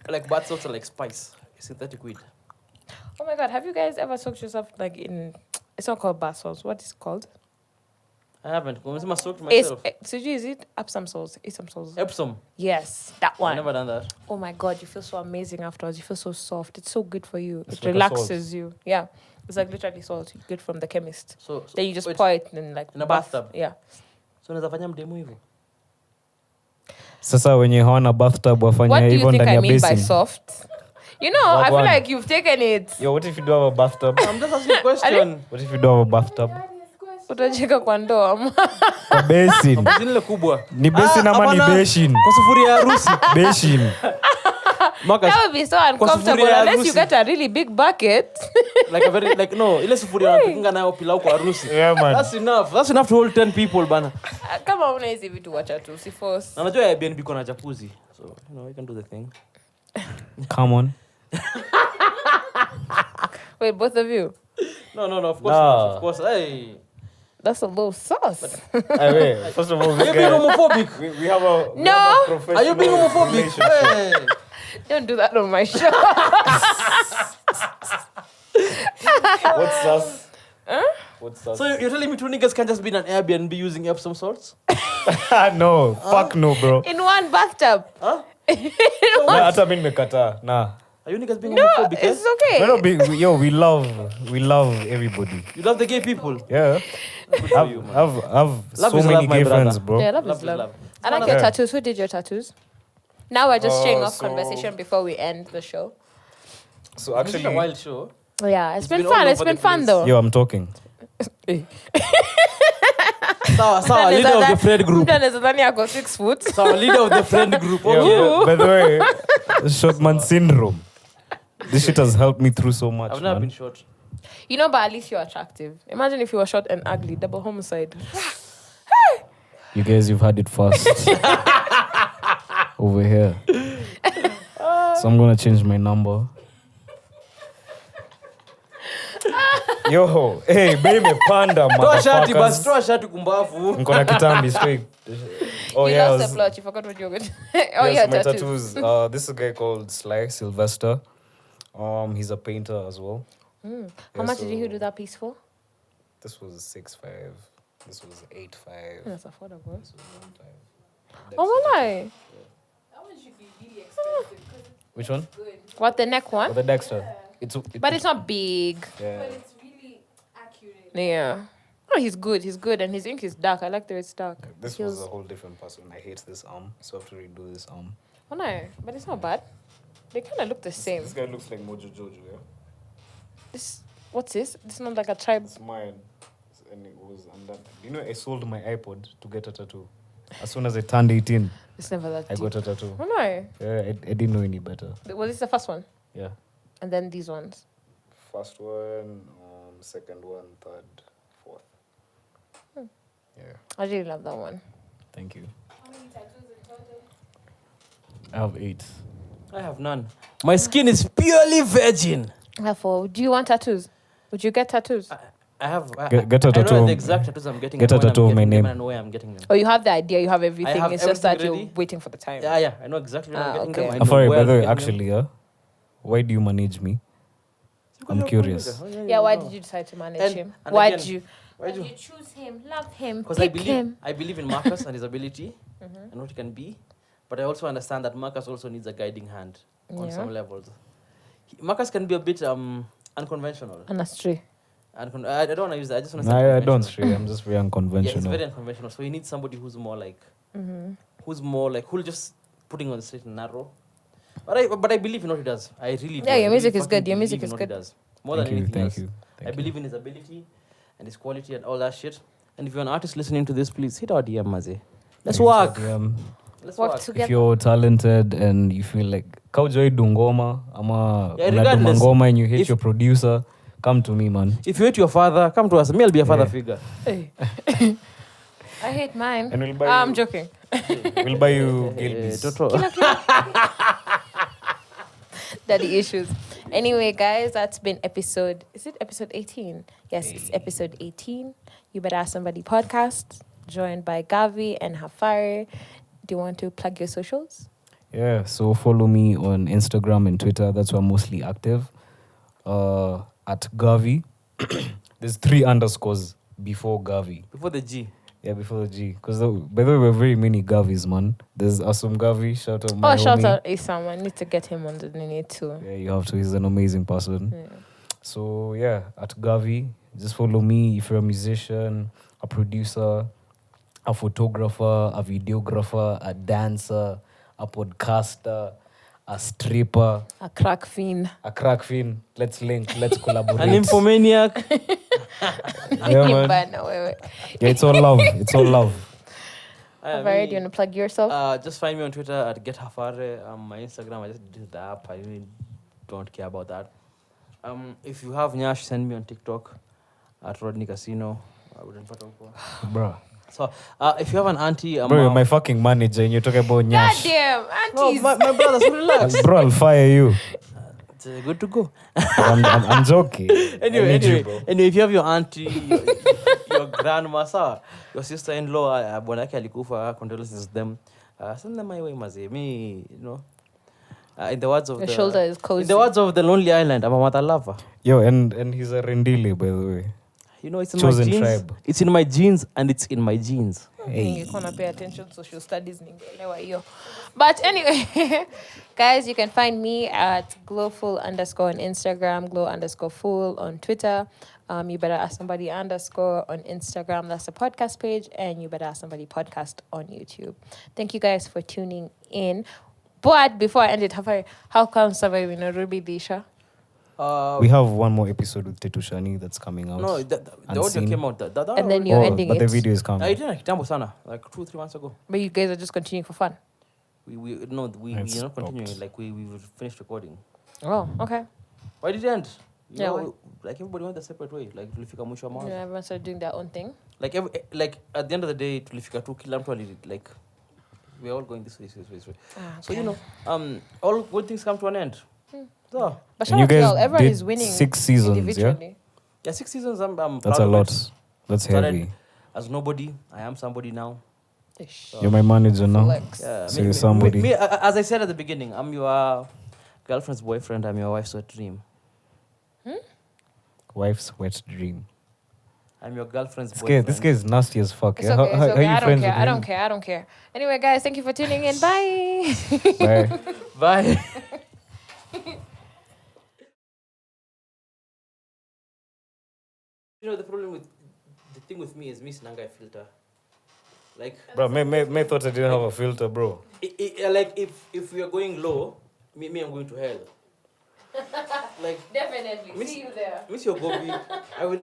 like bath salts are like spice. Synthetic weed. Oh my God, have you guys ever soaked yourself like in... It's not called bath salts. What is it called? I haven't. I'm soaked It's, myself. is it Epsom salts? Epsom salts. Epsom. Yes, that I've one. never done that. Oh my God, you feel so amazing afterwards. You feel so soft. It's so good for you. It's It like a relaxes you. Yeah. It's like literally salt. You get from the chemist. So Then you just wait, pour it in like in a bath. bathtub? Yeah. So unaweza fanya mdemo hivyo. Sasa wenye hawana bathtub wafanya What do you hivyo think ndani I ya mean by basin. soft? You know, I feel Wagwan. like you've taken it. Yo, what if you do have a bathtub? I'm just asking a question. What if you do have a bathtub? Utajika kwa ndoo. Kwa basin. Basin ile kubwa. Ni basin ama ni hapana. bashin? Kwa sufuria ya harusi. Bashin. Marcus, That would be so uncomfortable sufuria ya unless you harusi. get a really big bucket. like a very like no, ile sufuria wanapikinga nayo pilau kwa harusi. Yeah, man. That's enough. That's enough to hold 10 people bana. Kama una hizi vitu wacha tu, si force. Na najua Airbnb kuna jacuzzi. So, you know, you can do the thing. Come on. Wait, both of you? No, of course Nah. not. Of course. Hey. That's a little sauce. Wait, first of all, Are you being homophobic? we have a No. professional Are you being homophobic? relationship. Hey. Don't do that on my show. What's us? What's us? So you're telling me two niggas can't just be in an Airbnb using Epsom salts? No, fuck no, bro. In one bathtub. Huh? Na hata mimi nimekataa. Nah. Are you niggas being No, homophobic? it's eh? okay. No, we love everybody. You love the gay people. Yeah. Good for you, man. I've Love so is many love, my gay brother. friends, bro. Yeah, love Love is is love. love. I like your Yeah. tattoos. Who did your tattoos? Now we're just showing off so- conversation before we end the show. So This is a actually, wild show. Yeah, it's It's been been all fun. It's over been the fun place. though. yo, I'm talking. Sawa, leader of the friend group. Mtu anaweza dhani ako 6 foot. Sawa, leader of the friend group. Yeah, Okay. by the way, short man syndrome. This shit has helped me through so much. I've never man. been short. You know, but at least you're attractive. Imagine if you were short and ugly, double homicide. You guys, you've had it fast. Over here. So I'm gonna change my number. Yo, hey, baby panda, Toa shati, basi motherfuckers. toa shati kumbavu. Mkona kitambi straight. Oh you yeah, lost the plot. You forgot what you were going to Oh, yes, yeah, my tattoos. tattoos. This is a guy called Sly Sylvester. He's a painter as well. How Yeah, much did you so- do that piece for? This was 6.5. This was 8.5. That's affordable. This was 1.5. Oh, my lie. That one should be really expensive because Which one? it's good. What, the neck Oh, one? the Dexter. But it's not big. yeah. But it's really accurate. Yeah. Oh, he's good. And his ink is dark. I like the way it's dark. This Feels- was a whole different person. I hate this arm, so I have to redo this arm. Oh, no. But it's not bad. They kind of look the same. This guy looks like Mojo Jojo, yeah? What's this? This is not like a tribe. It's mine. And it was undone. You know, I sold my iPod to get a tattoo. As soon as I turned 18, It's never that I deep. got a tattoo. Oh, no. Yeah, I didn't know any better. Was this the first one? Yeah. And then these ones? First one, second one, third, fourth. Yeah. I really love that one. Thank you. How many tattoos in total? I have 8. I have none. My skin is purely virgin. Therefore, do you want tattoos? Would you get tattoos? I have. Get a I tattoo know of- the exact tattoos I'm getting. get and a when I'm tattoo of my getting them, name. and where I'm getting them. Oh, you have the idea, you have everything. have It's just that everything you're ready. waiting for the time. Yeah, I know exactly when I'm getting them. I know Hafare, where by I'm the way, getting them. actually, yeah. Why do you manage me? Because I'm you're curious. cool, Yeah, why know. did you decide to manage And- him? and Why again- did you? Why do you? choose him, love him, Because I believe in Marcus and his ability and what he can be, but I also understand that Marcus also needs a guiding hand on Yeah. some levels. Marcus can be a bit unconventional. And that's true. I don't want to use that. I just want to No, say I don't unconventional. stray. I'm just very Yeah, he's unconventional. very unconventional. So he needs somebody who's more like, who'll just putting on the straight and narrow. But I believe in what he does. I really do. Yeah, I your really music is fucking good. Your music believe in is what he good. does. More than anything Thank else. you. I believe in his ability and his quality and all that shit. And if you're an artist listening to this, please hit our DM, Maze. Let's work. Let's Work work. together. If you're talented and you feel like kaujoi dungoma ama Yeah, unaduma regardless, ngoma and you hate if- your producer, come to me, man. If you hate your father, come to us. Me, I'll be a father Yeah. figure. I hate mine. And we'll buy I'm you- joking. We'll buy you Gilbis. Toto. Daddy issues. Anyway, guys, that's been episode. Is it episode 18? Yes, it's episode 18. You Better Ask Somebody podcast, joined by Garvey and Hafare. Do you want to plug your socials? Yeah, so follow me on Instagram and Twitter. That's where I'm mostly active. At Garvey. There's 3 underscores before Garvey. Before the G. Yeah, before the G. Because by the way, we're very many Garveys, man. There's Asum Garvey. Shout out my Oh, shout homie. out Isam. I need to get him on the need too. Yeah, you have to. He's an amazing person. Yeah. So yeah, at Garvey, just follow me if you're a musician, a producer, a photographer, a videographer, a dancer, a podcaster, a stripper, A crack fiend. a crack fiend. Let's link. Let's collaborate. An infomaniac. Yeah, man. But no, wait. Yeah, it's all love. It's all love. Hafare, do you want to plug yourself? Just find me on Twitter at GetHafare. My Instagram, I just did the app. I really don't care about that. If you have Nyash, send me on TikTok at Rodney Casino. I wouldn't put up. Bro. So, if you have an auntie, Bro, you're my fucking manager and you're talking about God Nyash. damn, no, aunties. my brothers, relax. Bro, I'll fire you. It's good to go. I'm joking. I need you, bro. Anyway, if you have your auntie, your grandma, your sister-in-law, Bonaki alikufa, condolences to them. Send them my way, Mazi. Me, in the words of Your shoulder is cozy. In the words of the Lonely Island, I'm a mother lover. Yo, and he's a Rendile, by the way. It's in Chosen my genes. tribe. It's in my genes, and it's in my genes. You can't pay attention to social studies. Ningeelewa hiyo. But anyway, guys, you can find me at glowful_ on Instagram, glow_full on Twitter. You Better Ask Somebody _ on Instagram. That's the podcast page. And You Better Ask Somebody podcast on YouTube. Thank you guys for tuning in. But before I end it, Hafare, how come Surviving Nairobi, Disha? We have one more episode with Tetu Shani that's coming out. No, the audio Unseen. came out. And then you're ending but the it. video is coming. I didn't kitambo sana, like 2-3 months ago. But you guys are just continuing for fun. We are It's not continuing. stopped. Like we finished recording. Oh, okay. Why did it end? Yeah, why? Like everybody went a separate way. Like tulifika mwisho wa mawazo. Yeah, everyone started doing their own thing. Like at the end of the day, tulifika tu kila mtu like we're all going this way. So you know, all good things come to an end. So But And shout you out to guys y'all. Everyone did is winning 6 seasons, yeah? individually. yeah, 6 seasons. I'm That's proud a of lot. it. That's Started heavy. as nobody, I am somebody now. Ish. You're my manager now. Flex. Yeah, So you're somebody. me, as I said at the beginning, I'm your girlfriend's boyfriend. I'm your wife's wet dream. Wife's wet dream. I'm your girlfriend's This boyfriend. guy is nasty as fuck. It's yeah? okay. It's How okay. you I don't friends care. with I don't him? care. I don't care. Anyway, guys, thank you for tuning in. Bye. Bye. Bye. You know the problem with the thing with me is me sinanga filter. Like Bro, May thought I didn't have a filter, bro. like if we are going low, me I'm going to hell. Like Definitely. Miss- See you there. miss your Gobi, I will